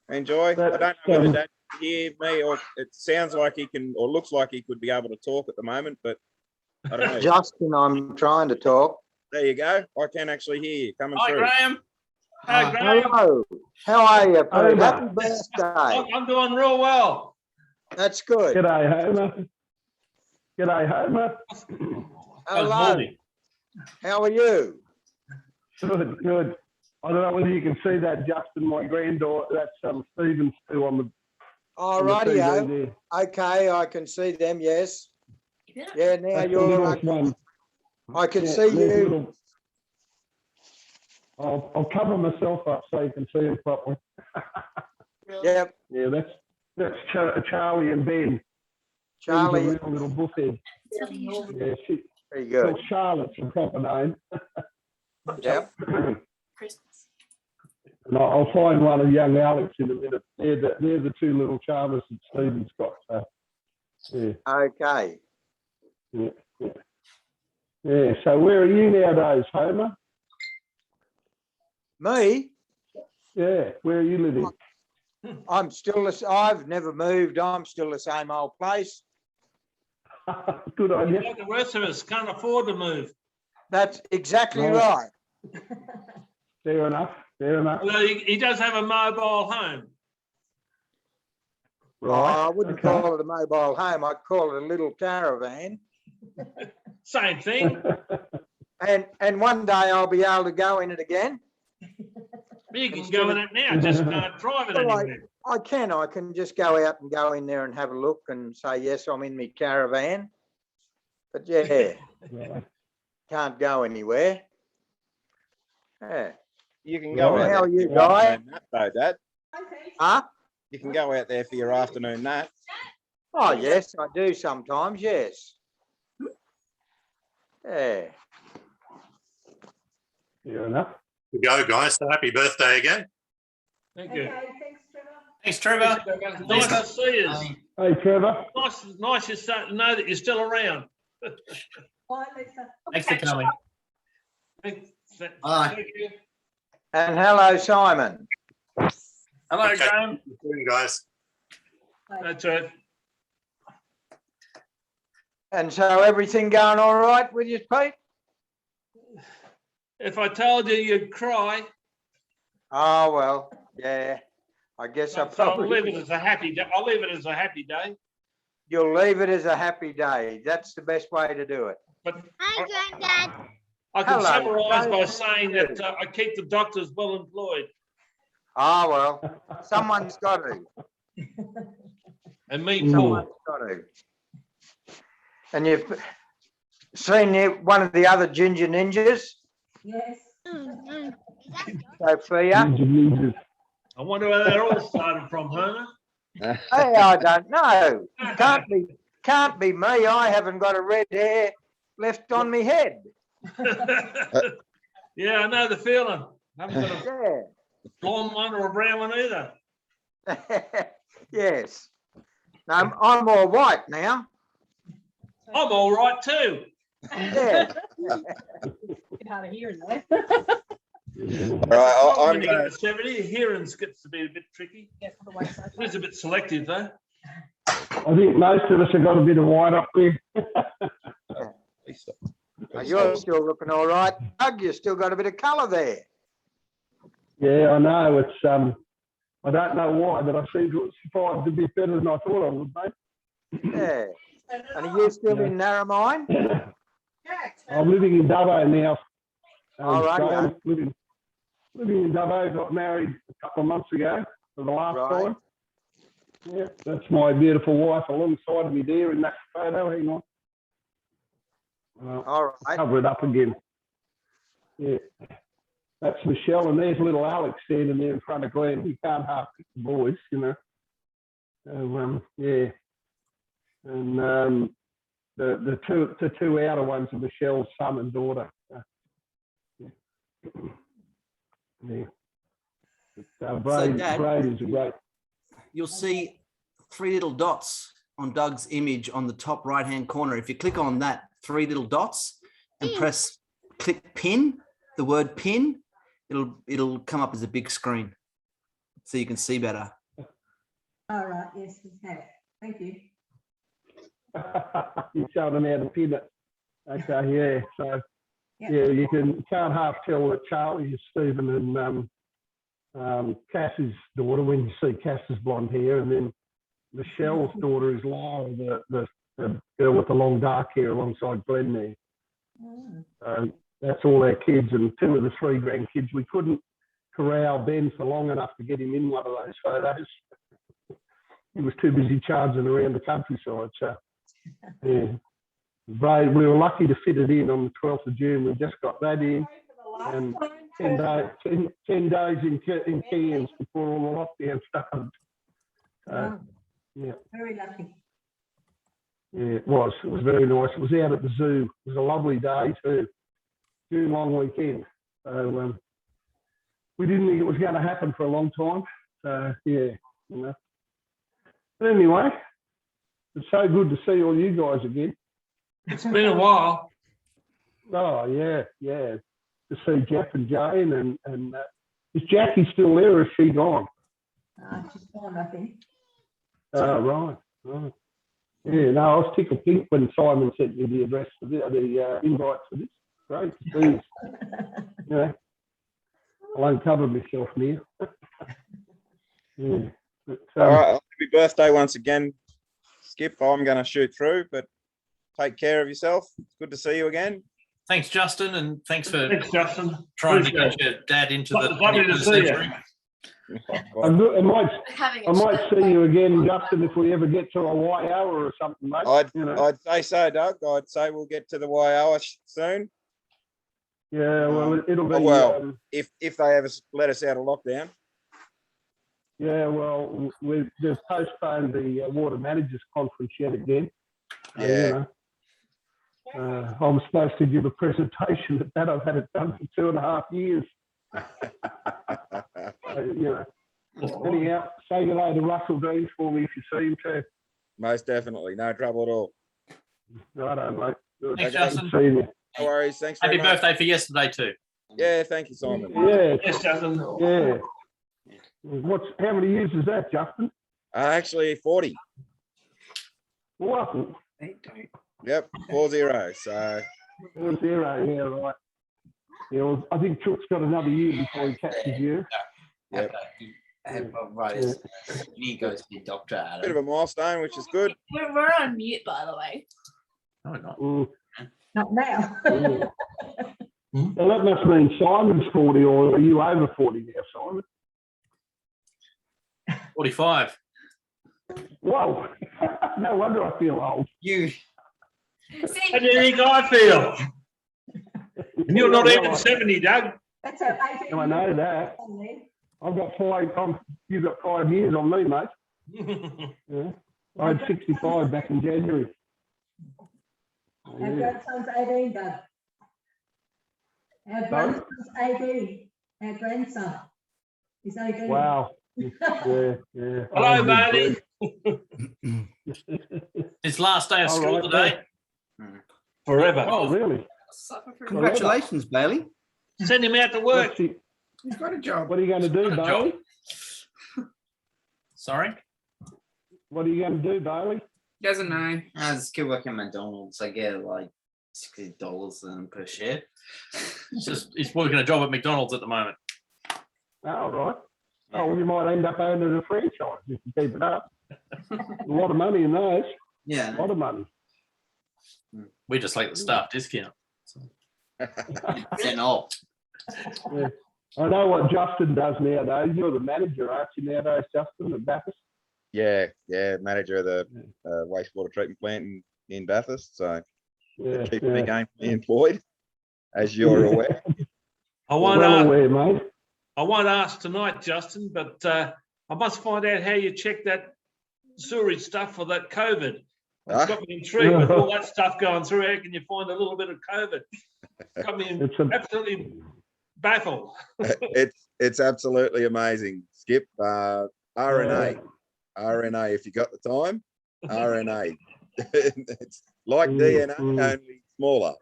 Enjoy. I don't know whether Dad can hear me or it sounds like he can or looks like he could be able to talk at the moment, but I don't know. Justin, I'm trying to talk. There you go. I can actually hear you coming Hi, through. Graham. Hey, Graham. Hello. How are you, Pete? Homer. Happy birthday. I'm doing real well. That's good. G'day, Homer. G'day, Homer. Hello. How are you? Good, good. I don't know whether you can see that, Justin, my granddaughter. That's Stephen's too on the. All on the righty. TV there. Okay, I can see them. Yes. Yeah. Now That's the you're. littlest one. I can Yeah, see there's you. little- I'll cover myself up so you can see it properly. Yep. Yeah, that's Charlie and Ben. Charlie. She's a real little buffhead. Yeah, There you go. well, Charlotte's a proper name. Yep. Christmas. And I'll find one of young Alex in a minute. They're the 2 little charmers that Stephen's got. So, yeah, Okay. yeah, yeah. Yeah, so where are you nowadays, Homer? Me? Yeah, where are you living? I'm still. I've never moved. I'm still the same old place. Good on you. Like the rest of us can't afford to move. That's exactly No. right. Fair enough. Fair enough. Although he does have a mobile home. Right. I wouldn't okay. call it a mobile home. I'd call it a little caravan. Same thing. And one day I'll be able to go in it again. You can go in it now, just can't drive it Well, anywhere. I can just go out and go in there and have a look and say, yes, I'm in my caravan. But yeah, Right. can't go anywhere. Yeah. You can go Well, out how there are you, for your Guy? afternoon nap though, Dad. Huh? You can go out there for your afternoon nap. Oh, yes, I do sometimes, yes. Yeah. Fair enough. Go, guys. So happy birthday again. Thank you. Thanks, Trevor. Nice to see you. Hey, Trevor. Nice to know that you're still around. Bye, Lisa. Thanks for coming. Thank Bye. you. And hello, Simon. Hello, Okay. Graham. Good morning, guys. That's it. And so everything going all right with you, Pete? If I told you, you'd cry. Oh, well, yeah. I guess I So I'll probably. leave it as a happy day. I'll leave it as a happy day. You'll leave it as a happy day. That's the best way to do it. But Hi, Granddad. I can Hello. summarise by saying that I keep the doctors well employed. Ah, well, someone's got to. And me too. Someone's got to. And you've seen one of the other ginger ninjas, Yes. Sophia. I wonder where that all started from, Herman. Hey, I don't know. Can't be me. I haven't got a red hair left on me head. Yeah, I know the feeling. I haven't got a Yeah. blonde one or a brown one either. Yes. No, I'm all white now. I'm all right too. Yeah. Hard of hearing though. Right, When I'm you get gonna, to 70, hearing gets to be a bit tricky. It is a bit selective though. I think most of us have got a bit of white up there. You're still looking all right, Doug. You still got a bit of colour there. Yeah, I know. It's I don't know why, but I seem to have survived a bit better than I thought I would, mate. Yeah. And are you still in Narromine? I'm living in Dubbo now. All right, so living in Dubbo. Got married a couple of months ago for the last time. Yeah, that's my beautiful wife alongside me there in that photo. Hang on. All right. Cover it up again. Yeah. That's Michelle, and there's little Alex standing there in front of Glenn. He can't half pick the boys, you know. So, yeah. And the two outer ones are Michelle's son and daughter. Yeah. Dad, Braid is a great. You'll see 3 little dots on Doug's image on the top right-hand corner. If you click on that 3 little dots and click pin, the word pin, it'll come up as a big screen so you can see better. All right, yes, we have it. Thank you. You showed them how to pin it. Okay, yeah. So yeah, you can't half tell that Charlie is Stephen and Cass's daughter when you see Cass's blonde hair, and then Michelle's daughter is Laura, the girl with the long dark hair alongside Glenn there. So that's all our kids and 2 of the 3 grandkids. We couldn't corral Ben for long enough to get him in one of those photos. He was too busy charging around the countryside. So yeah, Braid, we were lucky to fit it in on the 12th of June. We just got that in, and 10 days in Cairns before all the lockdown started. Yeah. Very lucky. Yeah, it was. It was very nice. It was out at the zoo. It was a lovely day too. June long weekend. So we didn't think it was going to happen for a long time. So yeah, you know. But anyway, it's so good to see all you guys again. It's been a while. Oh yeah, yeah. To see Jeff and Jane and is Jackie still there or is she gone? She's gone, I think. Oh right. Right. Yeah, no, I was tickled pink when Simon sent me the address for the invite for this. Great to see. Yeah. I'll uncover myself now. Yeah. But, all right, happy birthday once again, Skip. I'm going to shoot through, but take care of yourself. It's good to see you again. Thanks, Justin, and thanks for Justin. trying to get your dad into the Lovely to 21st see you. century. I might see you again, Justin, if we ever get to a YO or something, mate. I'd say so, Doug. I'd say we'll get to the YO soon. Yeah, well, it'll be. Well, if they ever let us out of lockdown. Yeah, well, they've postponed the water managers conference yet again. Yeah. You know, I'm supposed to give a presentation at that. I've had it done for 2.5 years. You know. Anyhow, say hello to Russell Dean for me if you see him too. Most definitely, no trouble at all. Righto, mate. Good. Thanks, Justin. See you. No worries. Thanks very Happy much. birthday for yesterday too. Yeah, thank you, Simon. Yeah. Yes, Justin. Yeah. How many years is that, Justin? Actually, 40. What? Yep, 40. So 40, yeah, right. Yeah, well, I think Chook's got another year before he catches you. Yep. Right, he goes to the doctor. Bit of a milestone, which is good. We're on mute, by the way. No, not. Not now. Well, that must mean Simon's 40, or are you over 40 now, Simon? 45. Whoa, no wonder I feel old. You. How do you think I feel? And you're not even 70, Doug. That's how 18 I know that. I've got 5, you've got 5 years on me, mate. Yeah. I had 65 back in January. Our grandson's 18, Doug. Our grandson's 18. Our grandson is 18. Wow. Yeah. Hello, Bailey. His last day of All school right, today. Forever. Oh, really? Congratulations, Bailey. Send him out to work. He's got a job. What are you going to do, Got a job. Bailey? Sorry? What are you going to do, Bailey? Doesn't know. I just keep working at McDonald's. I get like $60 per share. He's working a job at McDonald's at the moment. All right. Oh, well, you might end up owning a franchise if you keep it up. A lot of money in those. Yeah. A lot of money. We just like the staff discount. So. 10 off. Yeah. I know what Justin does nowadays. You're the manager, aren't you, nowadays, Justin, at Bathurst? Yeah, manager of the wastewater treatment plant in Bathurst. So Yeah, keep me gainfully employed, as you're aware. I won't well ask, aware, mate. I won't ask tonight, Justin, but I must find out how you check that sewerage stuff for that COVID. It's got me intrigued with all that stuff going through. How can you find a little bit of COVID? Got me absolutely baffled. It's absolutely amazing, Skip. RNA, if you got the time, RNA. It's like DNA, only smaller.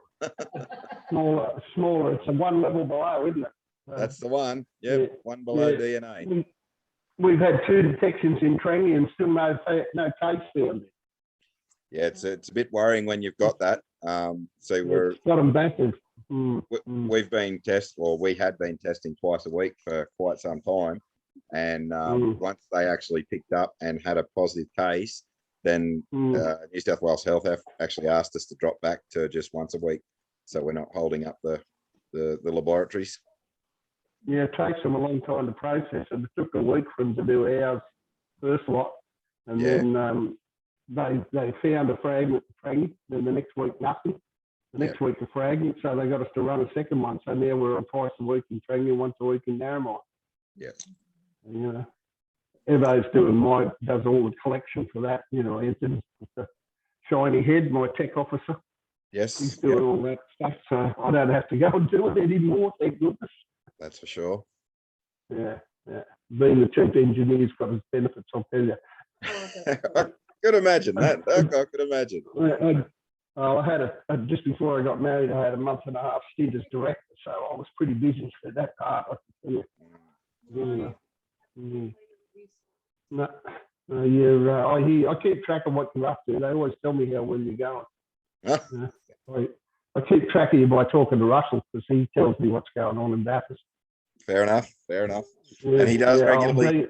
Smaller. It's a one level below, isn't it? That's the one. Yep, one below DNA. We've had 2 detections in Trangie and still no case found. Yeah, it's a bit worrying when you've got that. So we're got them backwards. We've been we had been testing twice a week for quite some time, and once they actually picked up and had a positive case, then New South Wales Health have actually asked us to drop back to just once a week, so we're not holding up the laboratories. Yeah, it takes them a long time to process, and it took a week for them to do ours first lot, and then they found a fragment, then the next week nothing. The next week a fragment, so they got us to run a second one. So now we're on twice a week in Trangie, once a week in Narromine. Yeah. You know, Evo's does all the collection for that. You know, Anthony, the shiny head, my tech officer. Yes. He's doing all that stuff, so I don't have to go and do it anymore. Thank goodness. That's for sure. Yeah. Being the chief engineer's got his benefits, I'll tell you. I could imagine that. I could imagine. I had just before I got married, I had a month and a half stint as director, so I was pretty busy for that part. I keep track of what you're up to. They always tell me how well you're going. I keep track of you by talking to Russell, because he tells me what's going on in Bathurst. Fair enough. Yeah, And he does regularly.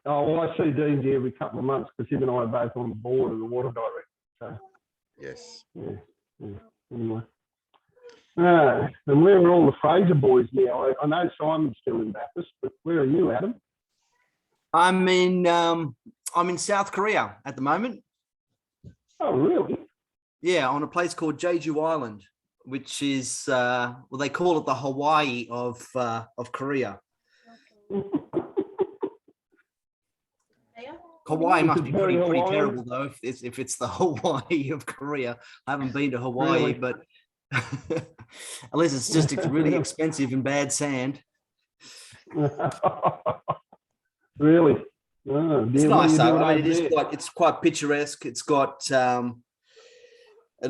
I see Dean every couple of months, because him and I are both on the board of the water director. So. Yes. Yeah. Anyway. And where are all the Fraser boys now? I know Simon's still in Bathurst, but where are you, Adam? I'm in South Korea at the moment. Oh, really? Yeah, on a place called Jeju Island, which is they call it the Hawaii of Korea. Hawaii must be pretty terrible though, if it's the Hawaii of Korea. I haven't been to Hawaii, but unless it's really expensive and bad sand. Really? It's nice though. I mean, it's quite picturesque. It's got an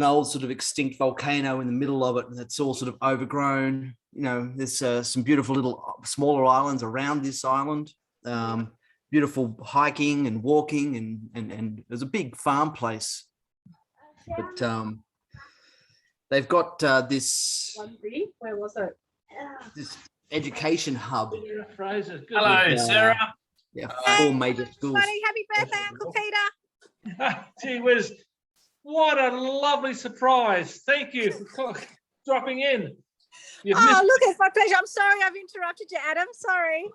old sort of extinct volcano in the middle of it, and it's all sort of overgrown. You know, there's some beautiful little smaller islands around this island. Beautiful hiking and walking, and there's a big farm place. But they've got this. Where was it? This education hub. Fraser. Hello, Sarah. Yeah, 4 major schools. Happy birthday, Uncle Peter. Gee whiz. What a lovely surprise. Thank you for dropping in. You've Oh, missed, look, it's my pleasure. I'm sorry I've interrupted you, Adam. Sorry.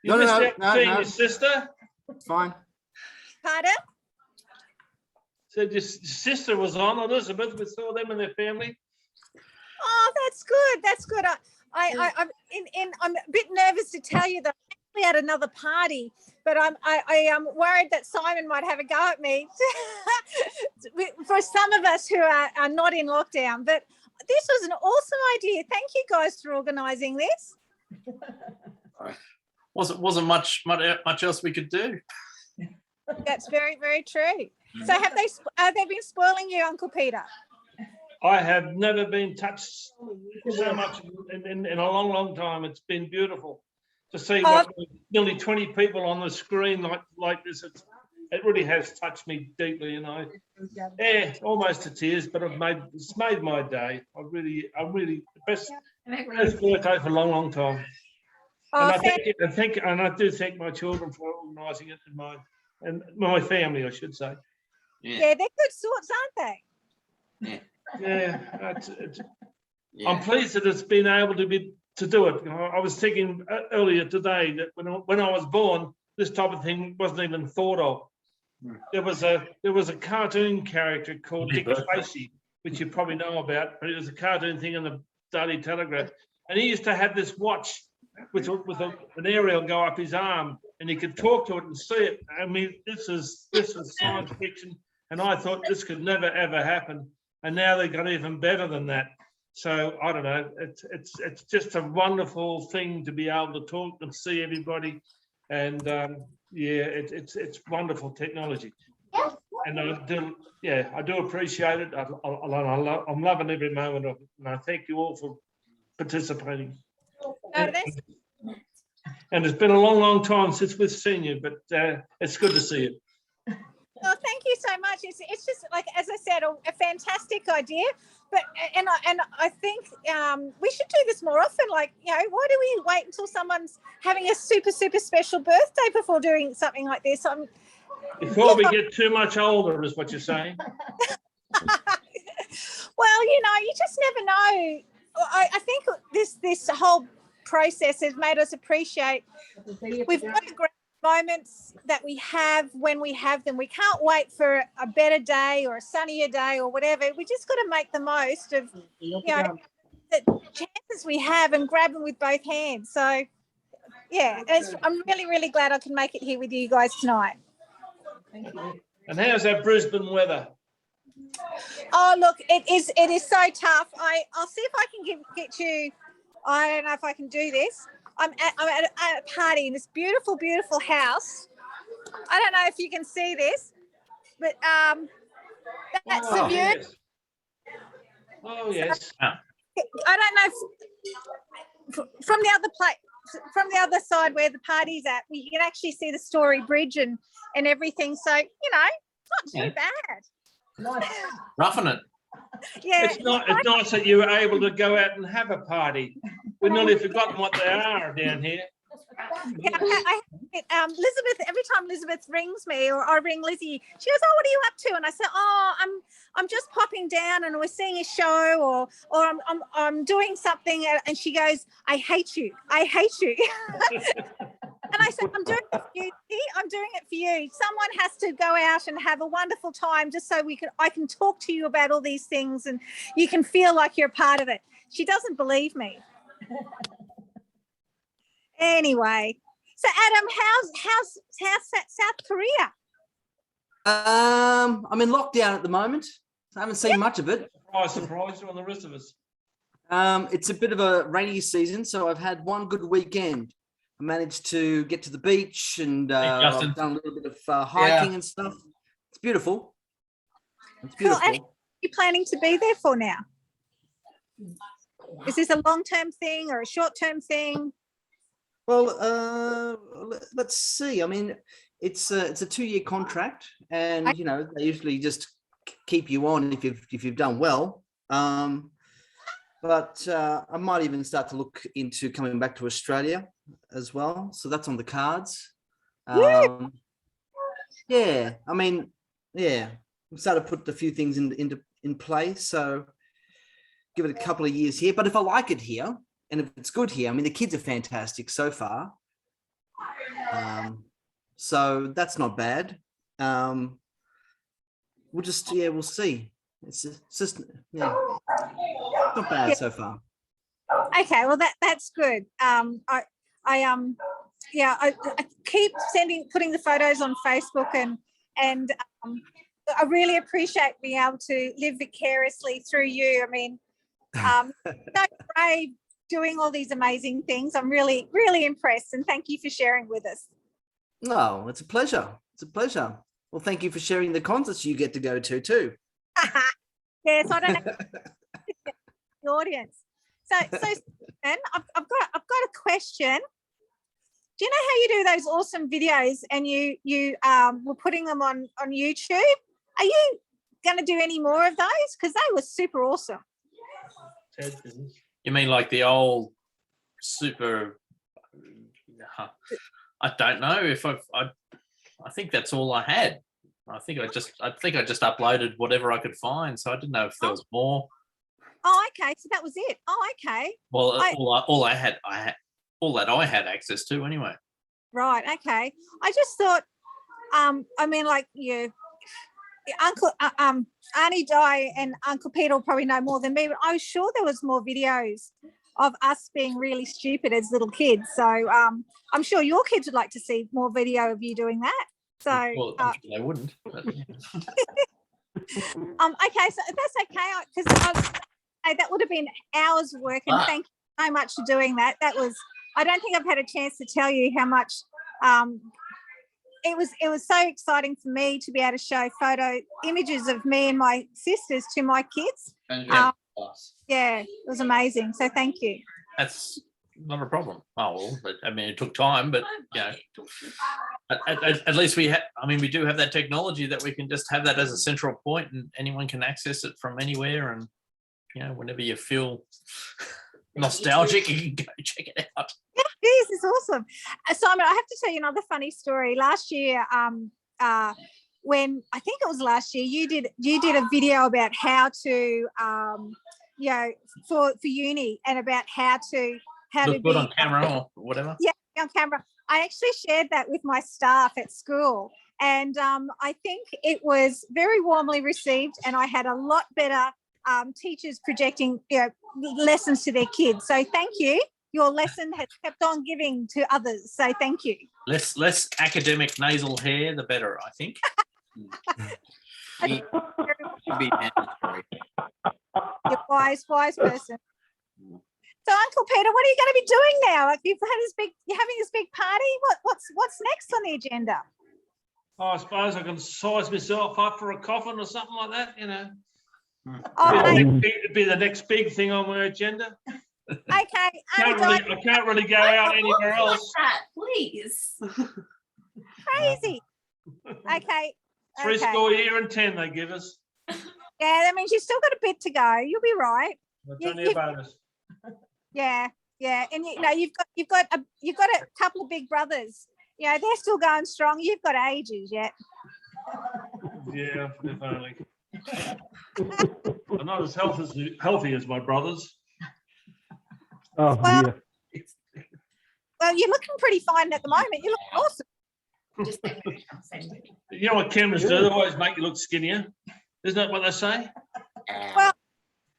you missed out seeing your sister. Fine. Pardon? Said your sister was on, Elizabeth. We saw them and their family. Oh, that's good. That's good. I'm a bit nervous to tell you that I'm actually at another party, but I am worried that Simon might have a go at me. For some of us who are not in lockdown, but this was an awesome idea. Thank you guys for organising this. Wasn't much else we could do. That's very, very true. So have they been spoiling you, Uncle Peter? I have never been touched so much in a long, long time. It's been beautiful to see nearly 20 people on the screen like this. It really has touched me deeply, you know. Yeah, almost to tears, but it's made my day. I really best birthday for a long, long time. Oh, and I do thank my children for organising it and my family, I should say. Yeah, they're good sorts, aren't they? Yeah, I'm pleased that it's been able to do it. You know, I was thinking earlier today that when I was born, this type of thing wasn't even thought of. There was a cartoon character called Dick Tracy, which you probably know about, but it was a cartoon thing in the Daily Telegraph, and he used to have this watch with an aerial go up his arm, and he could talk to it and see it. I mean, this was science fiction, and I thought this could never ever happen. And now they've got even better than that. So I don't know. It's just a wonderful thing to be able to talk and see everybody, and it's wonderful technology. And I do appreciate it. I'm loving every moment of it, and I thank you all for participating. And it's been a long, long time since we've seen you, but it's good to see you. Well, thank you so much. It's just like, as I said, a fantastic idea. But I think we should do this more often. Like, you know, why do we wait until someone's having a super, super special birthday before doing something like this? Before we get too much older, is what you're saying. Well, you know, you just never know. I think this whole process has made us appreciate we've got the great moments that we have when we have them. We can't wait for a better day or a sunnier day or whatever. We just got to make the most of, you know, the chances we have and grab them with both hands. So, yeah, I'm really, really glad I can make it here with you guys tonight. Thank you. And how's that Brisbane weather? Oh, look, it is so tough. I'll see if I can get you. I don't know if I can do this. I'm at a party in this beautiful, beautiful house. I don't know if you can see this, but that's the view. Yes. Oh, yes. I don't know if, from the other side where the party's at, we can actually see the Story Bridge and everything. So, you know, it's not too bad. Roughing it. Yeah, it's nice that you were able to go out and have a party. We've nearly forgotten what they are down here. Yeah, Elizabeth, every time Elizabeth rings me or I ring Lizzie, she goes, "Oh, what are you up to?" And I say, "Oh, I'm just popping down and we're seeing a show or I'm doing something." And she goes, "I hate you. I hate you." And I said, "I'm doing it for you. I'm doing it for you. Someone has to go out and have a wonderful time just so I can talk to you about all these things and you can feel like you're a part of it." She doesn't believe me. Anyway, so Adam, how's South Korea? I'm in lockdown at the moment. I haven't seen much of it. Surprise you on the rest of us. It's a bit of a rainy season, so I've had one good weekend. I managed to get to the beach and I've done a little bit of hiking and stuff. It's beautiful. It's beautiful. Cool. And what are you planning to be there for now? Is this a long-term thing or a short-term thing? Well, let's see. I mean, it's a 2-year contract, and you know they usually just keep you on if you've done well. But I might even start to look into coming back to Australia as well. So that's on the cards. Yeah, I mean, yeah, we've started to put a few things in place. So give it a couple of years here. But if I like it here, and if it's good here, I mean, the kids are fantastic so far. So that's not bad. We'll see. It's just, yeah, not bad so far. Okay, well that's good. I keep putting the photos on Facebook, and I really appreciate being able to live vicariously through you. I mean, so brave doing all these amazing things. I'm really, really impressed, and thank you for sharing with us. No, it's a pleasure. It's a pleasure. Well, thank you for sharing the concerts you get to go to too. Yes, I don't know the audience. So Stephen, I've got a question. Do you know how you do those awesome videos and you were putting them on YouTube? Are you going to do any more of those? Because they were super awesome. You mean like the old super? I don't know if I think that's all I had. I think I just uploaded whatever I could find. So I didn't know if there was more. Oh, okay. So that was it. Oh, okay. Well, all I had access to anyway. Right. Okay. I just thought, I mean, like Uncle Arnie Di and Uncle Peter will probably know more than me, but I was sure there was more videos of us being really stupid as little kids. So I'm sure your kids would like to see more video of you doing that. So well, I'm sure they wouldn't. But, yeah. Okay, so that's okay, because that would have been hours of work, and thank you so much for doing that. That was, I don't think I've had a chance to tell you how much it was so exciting for me to be able to show images of me and my sisters to my kids. Yeah, it was amazing. So thank you. That's not a problem. Oh, well, I mean, it took time, but at least we do have that technology that we can just have that as a central point, and anyone can access it from anywhere. And whenever you feel nostalgic, you can go check it out. Yeah, this is awesome. Simon, I have to tell you another funny story. Last year, when I think it was last year, you did a video about how to for uni, and about how to look good on camera or whatever. Yeah, on camera. I actually shared that with my staff at school, and I think it was very warmly received, and I had a lot better teachers projecting lessons to their kids. So thank you. Your lesson has kept on giving to others. So thank you. Less academic nasal hair, the better, I think. Should be mandatory. You're wise person. So Uncle Peter, what are you going to be doing now? Like you're having this big party. What's next on the agenda? Oh, I suppose I can size myself up for a coffin or something like that. It'd be the next big thing on my agenda. Okay. I can't really go out anywhere else. Please. Crazy. Okay. 3 score year and 10 they give us. Yeah, that means you've still got a bit to go. You'll be right. That's only a bonus. Yeah, and you've got a couple of big brothers. They're still going strong. You've got ages yet. Yeah, if only. I'm not as healthy as my brothers. Oh, well, you're looking pretty fine at the moment. You look awesome. You know what chemists do? They always make you look skinnier. Isn't that what they say? Well,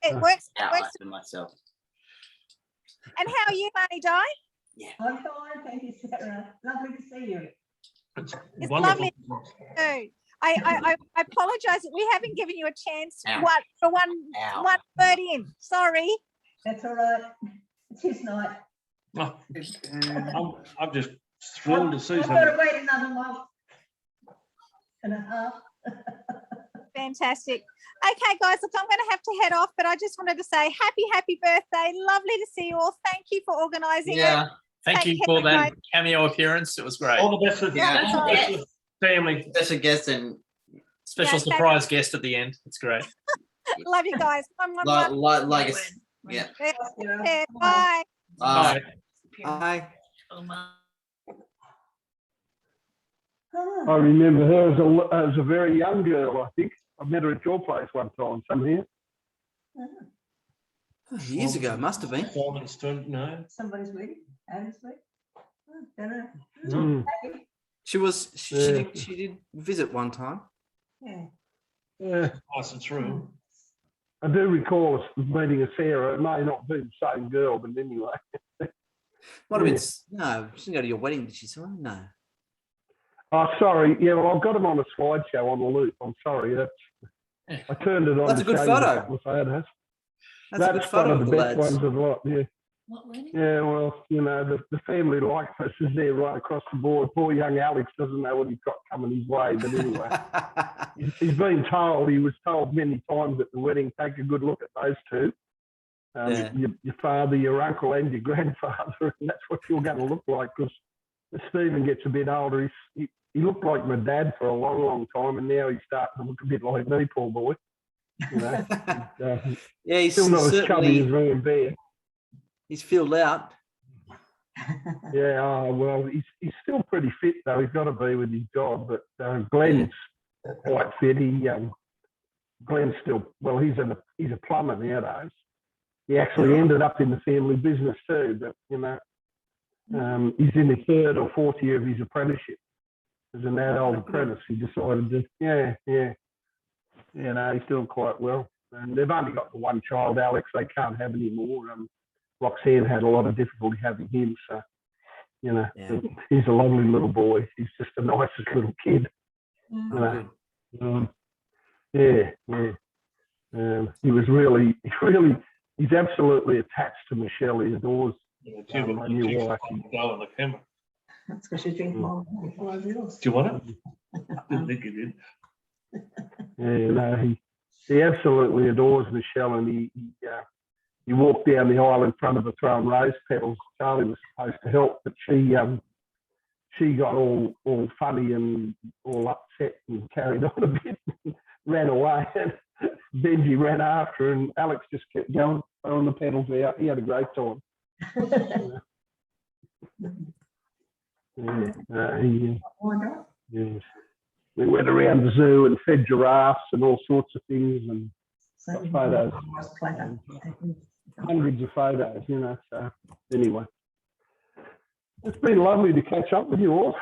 it works. For myself. And how are you, Marnie Di? Yeah. I'm fine, thank you, Sarah. Lovely to see you. It's wonderful. Lovely too. I apologise that we haven't given you a chance for one word in. Sorry. That's all right. It's his night. Oh, I'm just thrilled to see I've something. got to wait another month and a half. Fantastic. Okay, guys, look, I'm going to have to head off, but I just wanted to say happy birthday. Lovely to see you all. Thank you for organising it. Thank you for that cameo appearance. It was great. All the best with family. Special guest and special surprise guest at the end. It's great. Love you guys. Like yeah. Bye. Bye. Bye. I remember her as a very young girl, I think. I met her at your place one time, somewhere. Years ago, must have been. Simon Street, no. Somebody's wedding, Adam's wedding. Don't know. Mm. She did visit one time. Yeah. Yeah. Passing through. I do recall us meeting a Sarah. It may not be the same girl, but anyway. Might have been. No, she didn't go to your wedding, did she? Simon? No. Oh, sorry. Yeah, well, I've got them on a slideshow on the loop. I'm sorry. I turned it on. That's a good photo. That's a good photo one of of the the best lads. ones of the lot. Yeah. What wedding? Yeah, well, you know, the family likeness is there right across the board. Poor young Alex doesn't know what he's got coming his way, but anyway, he's been told, he was told many times at the wedding, take a good look at those two. Your father, your uncle, and your grandfather, and that's what you're going to look like. Because as Stephen gets a bit older, he looked like my dad for a long, long time, and now he's starting to look a bit like me, poor boy. You know, Yeah, he's still not as chubby certainly- as me and Bear. He's filled out. Yeah, well, he's still pretty fit though. He's got to be with his job. But Glenn's quite fit. Glenn's still well. He's a plumber nowadays. He actually ended up in the family business too. But you know, he's in the 3rd or 4th year of his apprenticeship as an adult apprentice. He decided to, yeah. You know, he's doing quite well. And they've only got the one child, Alex. They can't have any more. Roxanne had a lot of difficulty having him, so you know, he's a lovely little boy. He's just the nicest little kid. You know? He's absolutely attached to Michelle. He adores my new wife. Go on the camera. That's because you drink more than 5 years. Do you want it? I didn't think you did. Yeah, you know, he absolutely adores Michelle, and he walked down the aisle in front of her throwing rose petals. Charlie was supposed to help, but she got all funny and all upset and carried on a bit and ran away. And Benji ran after her, and Alex just kept going, throwing the petals out. He had a great time. We went around the zoo and fed giraffes and all sorts of things and got photos. Hundreds of photos, you know. So anyway, it's been lovely to catch up with you all.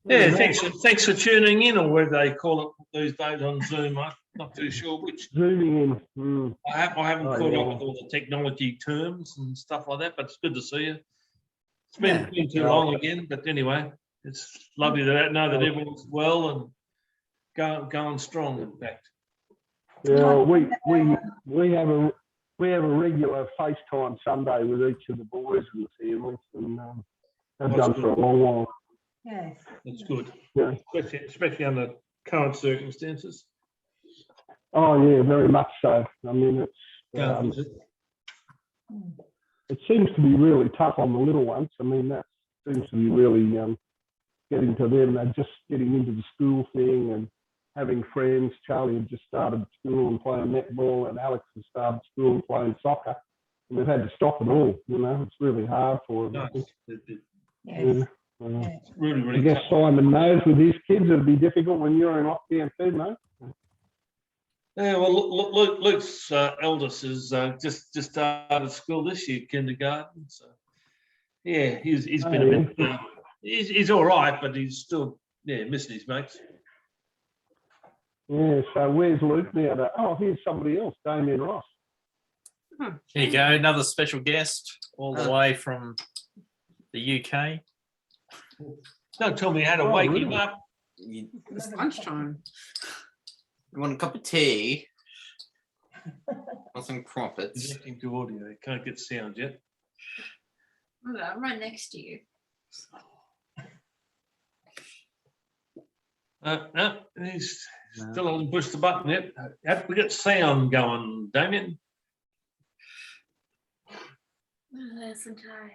Yeah, thanks for tuning in, or whether they call it these days on Zoom. I'm not too sure which. Zooming in. I haven't caught up with all the technology terms and stuff like that, but it's good to see you. It's been too long again, but anyway, it's lovely to know that everyone's well and going strong. In fact. Yeah, we have a regular FaceTime Sunday with each of the boys and the families, and have done for a long while. Yes. That's good. Yeah. Especially under current circumstances. Oh yeah, very much so. I mean, it seems to be really tough on the little ones. I mean, that seems to be really getting to them. They're just getting into the school thing and having friends. Charlie had just started school and playing netball, and Alex has started school and playing soccer. And they've had to stop it all. You know, it's really hard for them. Yes. Really I guess tough. Simon knows with his kids it'd be difficult when you're in lockdown too, mate. Yeah, well, Luke's eldest is just started school this year, kindergarten. So, yeah, he's been a bit. He's all right, but he's still missing his mates. Yeah. So where's Luke now? Oh, here's somebody else, Damien Ross. Here you go, another special guest all the way from the UK. Don't tell me how to wake him up. It's lunchtime. You want a cup of tea? Want some crumpets? Connecting to audio. Can't get sound yet. I'm right next to you. No, he's still hasn't pushed the button yet. Have we got sound going, Damien? That's entire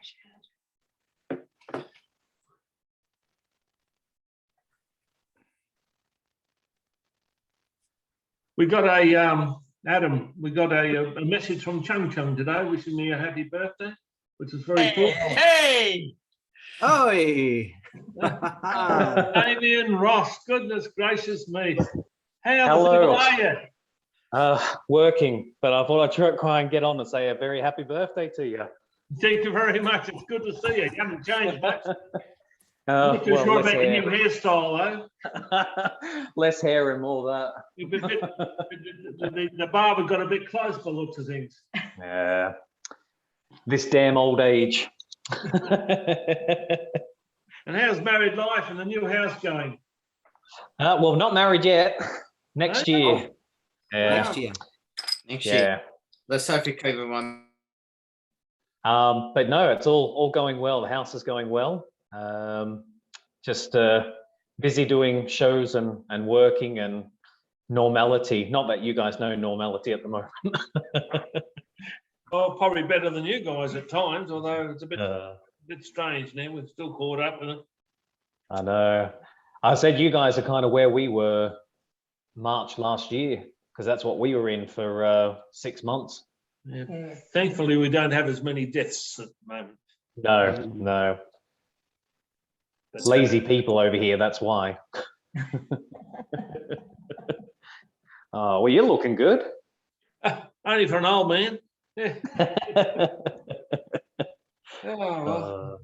We got a Adam. We got a message from Chung Chung today, wishing me a happy birthday, which is very cool. Hey! Oi! Damien Ross, goodness gracious me! How the devil are you? Working, but I thought I'd try and get on and say a very happy birthday to you. Thank you very much. It's good to see you. You haven't changed much. I'm Uh, not too well, sure less about your hair. new hairstyle, though. Less hair and more that. The barber got a bit close by the looks of things. Yeah. This damn old age. And how's married life and the new house going? Well, not married yet. Next year. Yeah. Next year. Next year. Let's hope you keep it one. But no, it's all going well. The house is going well. Just busy doing shows and working and normality. Not that you guys know normality at the moment. Oh, probably better than you guys at times, although it's a bit strange now. We're still caught up in it. I know. I said you guys are kind of where we were March last year, because that's what we were in for 6 months. Yeah. Thankfully, we don't have as many deaths at the moment. No. Lazy people over here, that's why. Oh, well, you're looking good. Only for an old man. Yeah. Oh, well.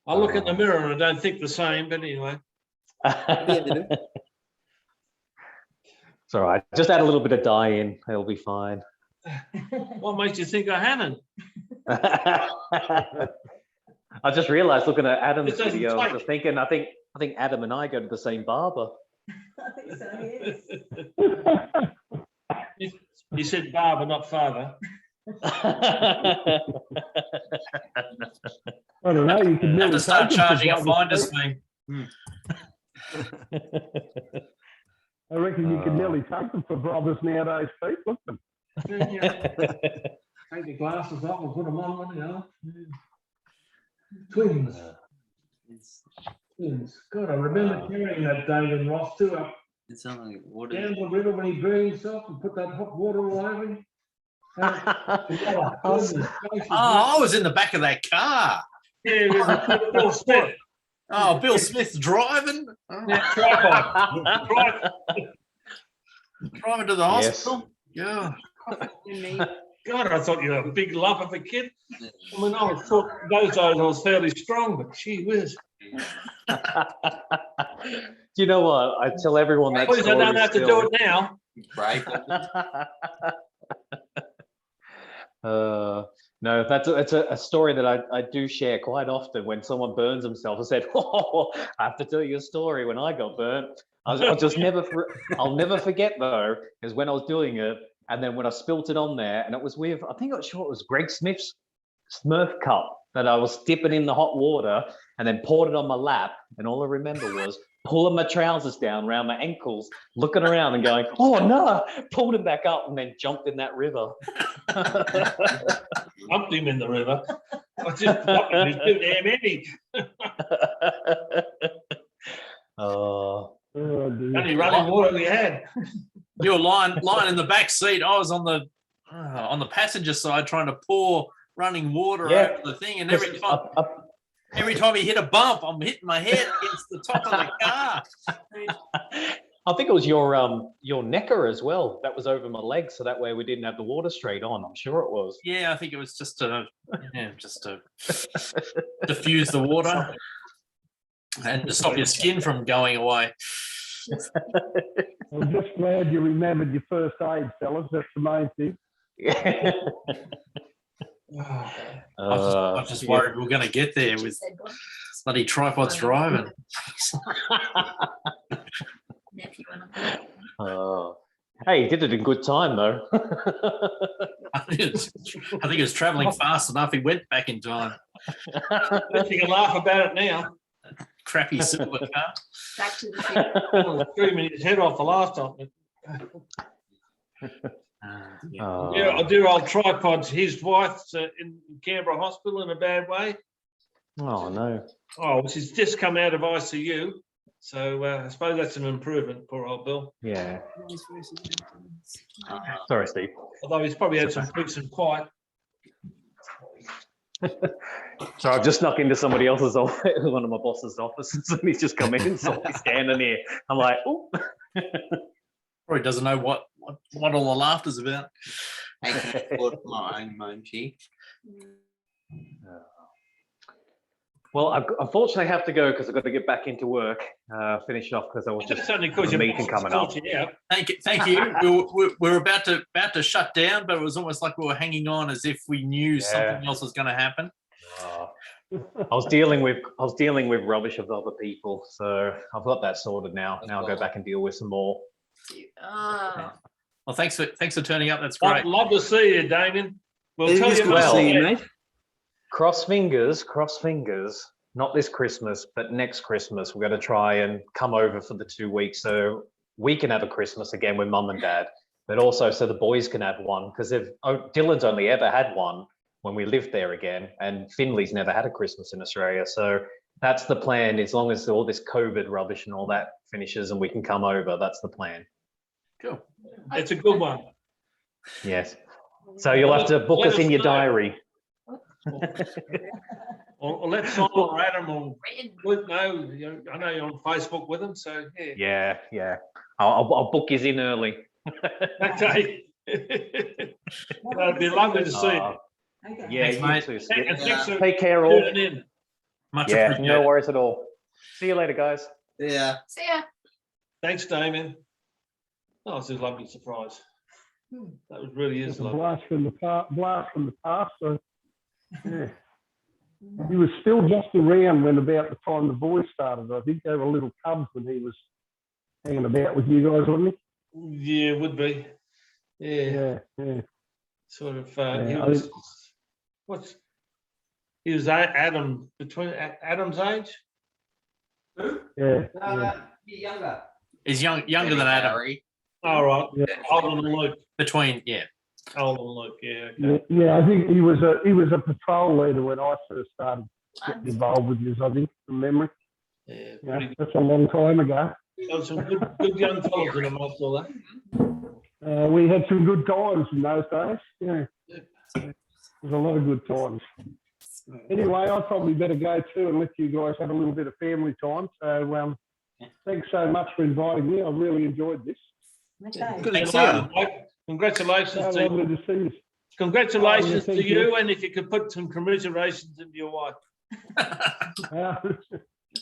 I look in the mirror and I don't think the same, but anyway. It's all right. Just add a little bit of dye in. It'll be fine. What makes you think I haven't? I just realized looking at Adam's It doesn't video, I was take. just thinking, I think Adam and I go to the same barber. You said barber, not father. I don't know. You can Have nearly to start take them for charging a brother's finder's feet. fee. I reckon you can nearly take them for brothers nowadays, Pete. Look at them. Take the glasses off and put them on, you know. Twins. Twins. God, I remember carrying that David Ross too up It's only water. down the river when he burned himself and put that hot water all over him. I was in the back of that car. Yeah, it was Bill Smith. Oh, Bill Smith's driving. Yeah, tripod. Driving to the hospital. Yeah. God, I thought you were a big lump of a kid. I mean, I thought those days I was fairly strong, but gee whiz. Do you know what? I tell everyone that Please, I don't have to do it now. Right. No, it's a story that I do share quite often when someone burns himself. I said, "Oh, I have to tell you a story when I got burnt." I'll never forget though, is when I was doing it, and then when I spilt it on there, and it was with, I think I'm sure it was Greg Smith's Smurf cup that I was dipping in the hot water, and then poured it on my lap, and all I remember was pulling my trousers down around my ankles, looking around and going, "Oh no!" Pulled him back up, and then jumped in that river. Dumped him in the river. I just dumped him. He's too damn heavy. Only running water we had. You were lying in the back seat. I was on the passenger side trying to pour running water over the thing, and every time he hit a bump, I'm hitting my head against the top of the car. I think it was your necker as well. That was over my leg, so that way we didn't have the water straight on. I'm sure it was. Yeah, I think it was just to diffuse the water and to stop your skin from going away. I'm just glad you remembered your first aid, fellas. That's the main thing. I was just worried we were going to get there with bloody tripods driving. Hey, he did it in good time though. I think he was travelling fast enough. He went back in time. You can laugh about it now. Crappy silver car. Back to the Oh, screaming his head off the last time. Yeah, dear old tripods. His wife's in Canberra Hospital in a bad way. Oh no. Oh, she's just come out of ICU. So I suppose that's an improvement, poor old Bill. Yeah. Sorry, Steve. Although he's probably had some peace and quiet. So I've just snuck into somebody else's office, one of my boss's offices, and he's just come in, so he's standing here. I'm like, oh. Probably doesn't know what all the laughter's about. I can afford my own emoji. Well, I unfortunately have to go because I've got to get back into work. Finish off because I was just That's only got because a your meeting boss coming up. sorted you out. Thank you. Thank you. We were about to shut down, but it was almost like we were hanging on as if we knew something else was going to happen. I was dealing with rubbish of other people, so I've got that sorted now. Now I'll go back and deal with some more. Well, thanks for turning up. That's great. I'd love to see you, Damien. We'll It tell is you good to about see you, it. mate. Cross fingers. Not this Christmas, but next Christmas, we're going to try and come over for the 2 weeks so we can have a Christmas again with Mum and Dad, but also so the boys can have one because Dylan's only ever had one when we lived there again, and Finley's never had a Christmas in Australia. So that's the plan. As long as all this COVID rubbish and all that finishes and we can come over, that's the plan. Cool. It's a good one. Yes. So you'll have to book us in your diary. Or let Simon or Adam or Luke know. I know you're on Facebook with them, so yeah. Yeah. I'll book you in early. Okay. That'd be lovely to see you. Yeah, Thanks, you mate. too. Thanks for Take care, all. tuning in. Much Yeah, appreciated. no worries at all. See you later, guys. Yeah. See ya. Thanks, Damien. Oh, it's a lovely surprise. That was really is It's a lovely. blast from the past. So, yeah. He was still just around when about the time the boys started. I think they were little cubs when he was hanging about with you guys, wasn't Yeah, it would be. he? Yeah. Yeah. Sort of. Yeah, He I was. think- He was Adam between Adam's age. Yeah. Younger. He's younger than Adam. All right. Yeah. Older than Luke. Between, yeah. Older than Luke. Yeah. Okay. Yeah, I think he was a patrol leader when I first started getting involved with you. I think from memory. Yeah. Yeah, Pretty, that's a long time ago. there was some good young fellas in amongst all that. We had some good times in those days. Yeah, there was a lot of good times. Anyway, I probably better go too and let you guys have a little bit of family time. So, thanks so much for inviting me. I really enjoyed this. Okay. Good Thanks, to see you. Congratulations So to lovely to see you. congratulations Oh, yeah, to thank you, you. and if you could put some commiserations into your wife.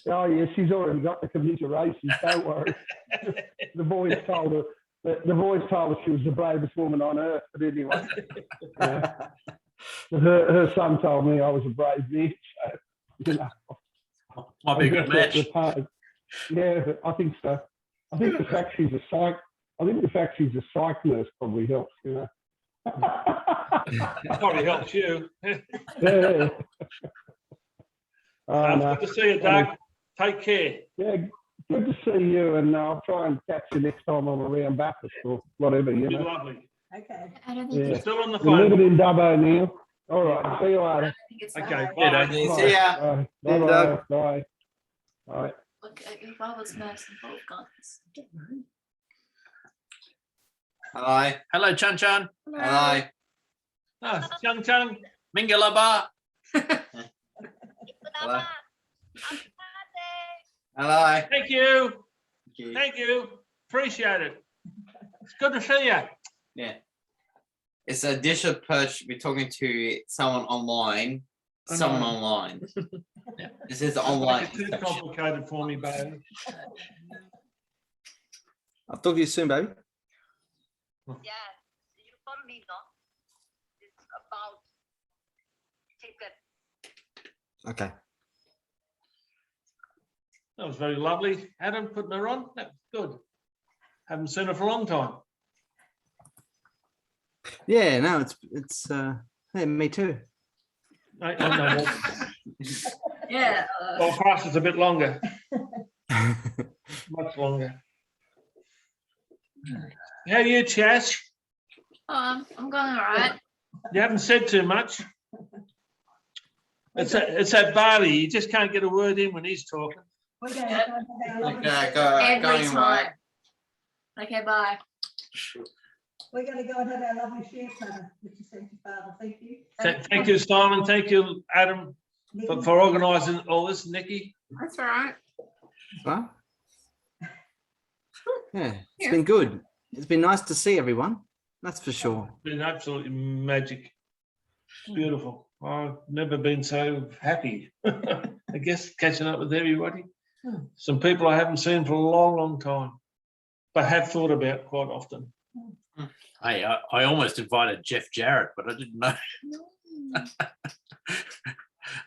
Oh yeah, she's already got the commiserations. Don't worry. The boys told her. The boys told her she was the bravest woman on earth. But anyway, her son told me I was a brave man. So, you know, Might be a good match. Yeah, I think so. I think the fact she's a psych nurse probably helps. You know. That probably helps you. Yeah. Good to see you, Doug. Take care. Yeah, good to see you, and I'll try and catch you next time I'm around Bathurst or whatever. You Be know. lovely. Okay. I don't think Yeah. You're still on the We're living phone. in Dubbo now. All right. See you later. it's Okay. fine. Bye. See ya. Bye. See you, Bye. Doug. Bye. Bye. Look at your father's nurse and both guns. Hi. Hello, Chan Chan. Hi. Ah, Chung Chung. Mingalaba. Hello. Hello. Thank you. Thank you. Appreciate it. It's good to see you. Yeah. It's a dish of perch. We're talking to someone online. Someone online. Yeah. This is Don't online. make it too complicated for me, baby. I'll talk to you soon, baby. Yeah, you told me, no? It's about chicken. Okay. That was very lovely. Adam putting her on. That was good. Haven't seen her for a long time. Yeah, no, it's yeah, me too. I know. Yeah. Well, for us, it's a bit longer. Much longer. How are you, Chas? I'm going all right. You haven't said too much. It's that Barley. You just can't get a word in when he's talking. We're going to go have our lovely Every going time. right. Okay, bye. We're going to go and have our lovely share platter, which is thank you, Father. Thank you. Thank you, Simon. Thank you, Adam, for organising all this. Nikki. That's all right. Huh? Yeah, it's been good. It's been nice to see everyone. That's for sure. Been absolutely magic. Beautiful. I've never been so happy. I guess catching up with everybody. Some people I haven't seen for a long, long time, but have thought about quite often. Hey, I almost invited Jeff Jarrett, but I didn't know.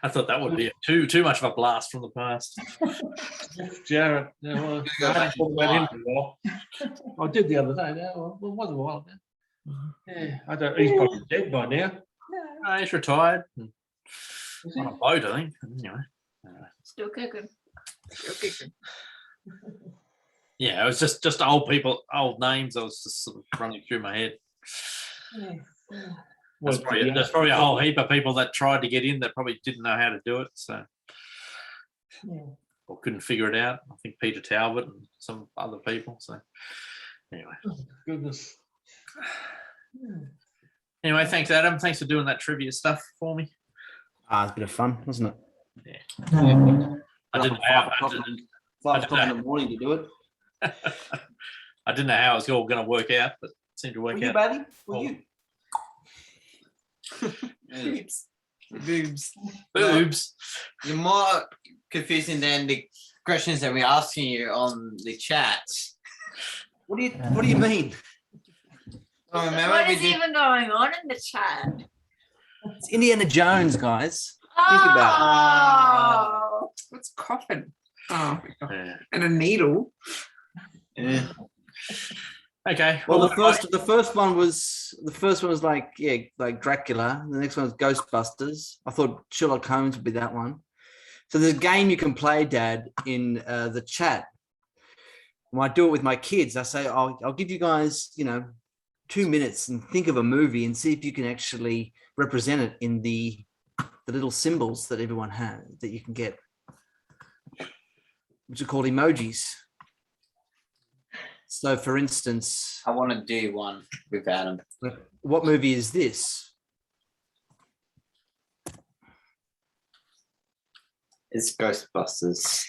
I thought that would be too much of a blast from the past. Jeff Jarrett. Yeah, well, I haven't thought about him for a while. I did the other day. Now, well, it was a while now. Yeah, I don't. He's probably dead by now. No, he's retired. On a boat, I think. Anyway. Still kicking. Yeah, it was just old people, old names. I was just sort of running through my head. There's probably a whole heap of people that tried to get in that probably didn't know how to do it, so or couldn't figure it out. I think Peter Talbot and some other people. So anyway, Goodness. Anyway, thanks, Adam. Thanks for doing that trivia stuff for me. It's a bit of fun, wasn't it? Yeah. I didn't know how. 5 o'clock in the morning to do it. I didn't know how it was all going to work out, but it seemed to work Were you, out. buddy? Were you? Boobs. Boobs. Boobs. You're more confusing than the questions that we're asking you on the chat. What do you mean? Oh, remember What we is did- even going on in the chat? It's Indiana Jones, guys. Think about Oh, What's coffin? Oh, Yeah. and a needle. Yeah. Okay. Well, the first one was like Dracula. The next one was Ghostbusters. I thought Sherlock Holmes would be that one. So there's a game you can play, Dad, in the chat. When I do it with my kids, I say, I'll give you guys, 2 minutes and think of a movie and see if you can actually represent it in the little symbols that everyone has that you can get, which are called emojis. So, for instance, I want to do one with Adam. What movie is this? It's Ghostbusters.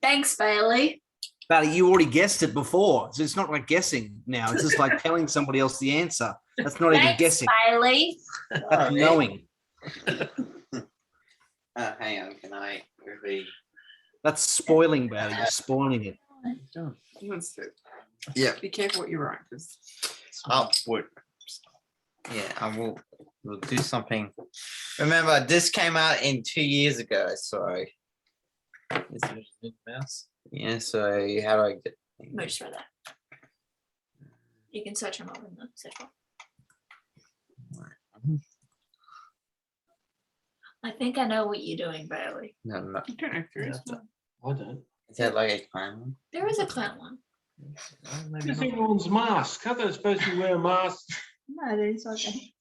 thanks, Bailey. Bailey, you already guessed it before, so it's not like guessing now. It's just like telling somebody else the answer. That's not even Thanks, guessing. Bailey. That's knowing. Hang on, can I really? That's spoiling, Bailey. You're spoiling it. That's it. Yeah. Be careful what you write. 'Cause Oh, yeah, I will. We'll do something. Remember, this came out in 2 years ago, so. Mouse. Yeah. So how do I get? Much for that. You can search them up in the search bar. I think I know what you're doing, Bailey. No, no. I don't know if there is one. I don't. Is that like a clown? There is a clown one. Maybe It's not. everyone's mask. How they supposed to wear a mask? No, there is okay.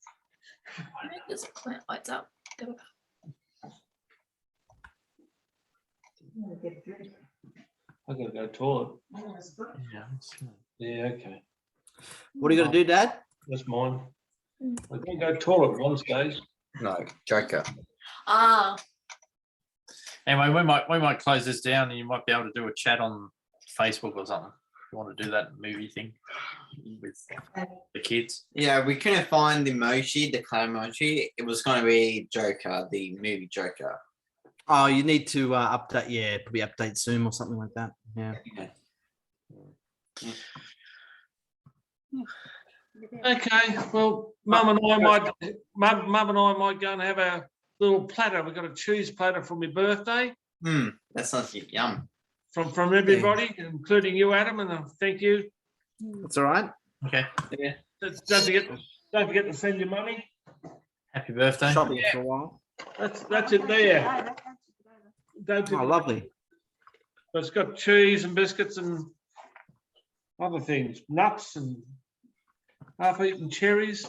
There's a clown. Oh, it's up. Go back. I gotta go toilet. Yeah, Yeah, okay. What are you going to do, Dad? That's mine. I gotta go toilet one stage. No, Joker. Ah, Anyway, we might close this down, and you might be able to do a chat on Facebook or something. If you want to do that movie thing with the kids. Yeah, we couldn't find the emoji, the clown emoji. It was going to be Joker, the movie Joker. Oh, you need to update. Yeah, probably update soon or something like that. Yeah. Okay, well, Mum and I might go and have our little platter. We've got a cheese platter for my birthday That sounds yum. from everybody, including you, Adam, and thank you. That's all right. Okay. Yeah. Don't forget to send your money. Happy birthday. Shopping for a while. That's it there. Oh, lovely. But it's got cheese and biscuits and other things, nuts and half-eaten cherries.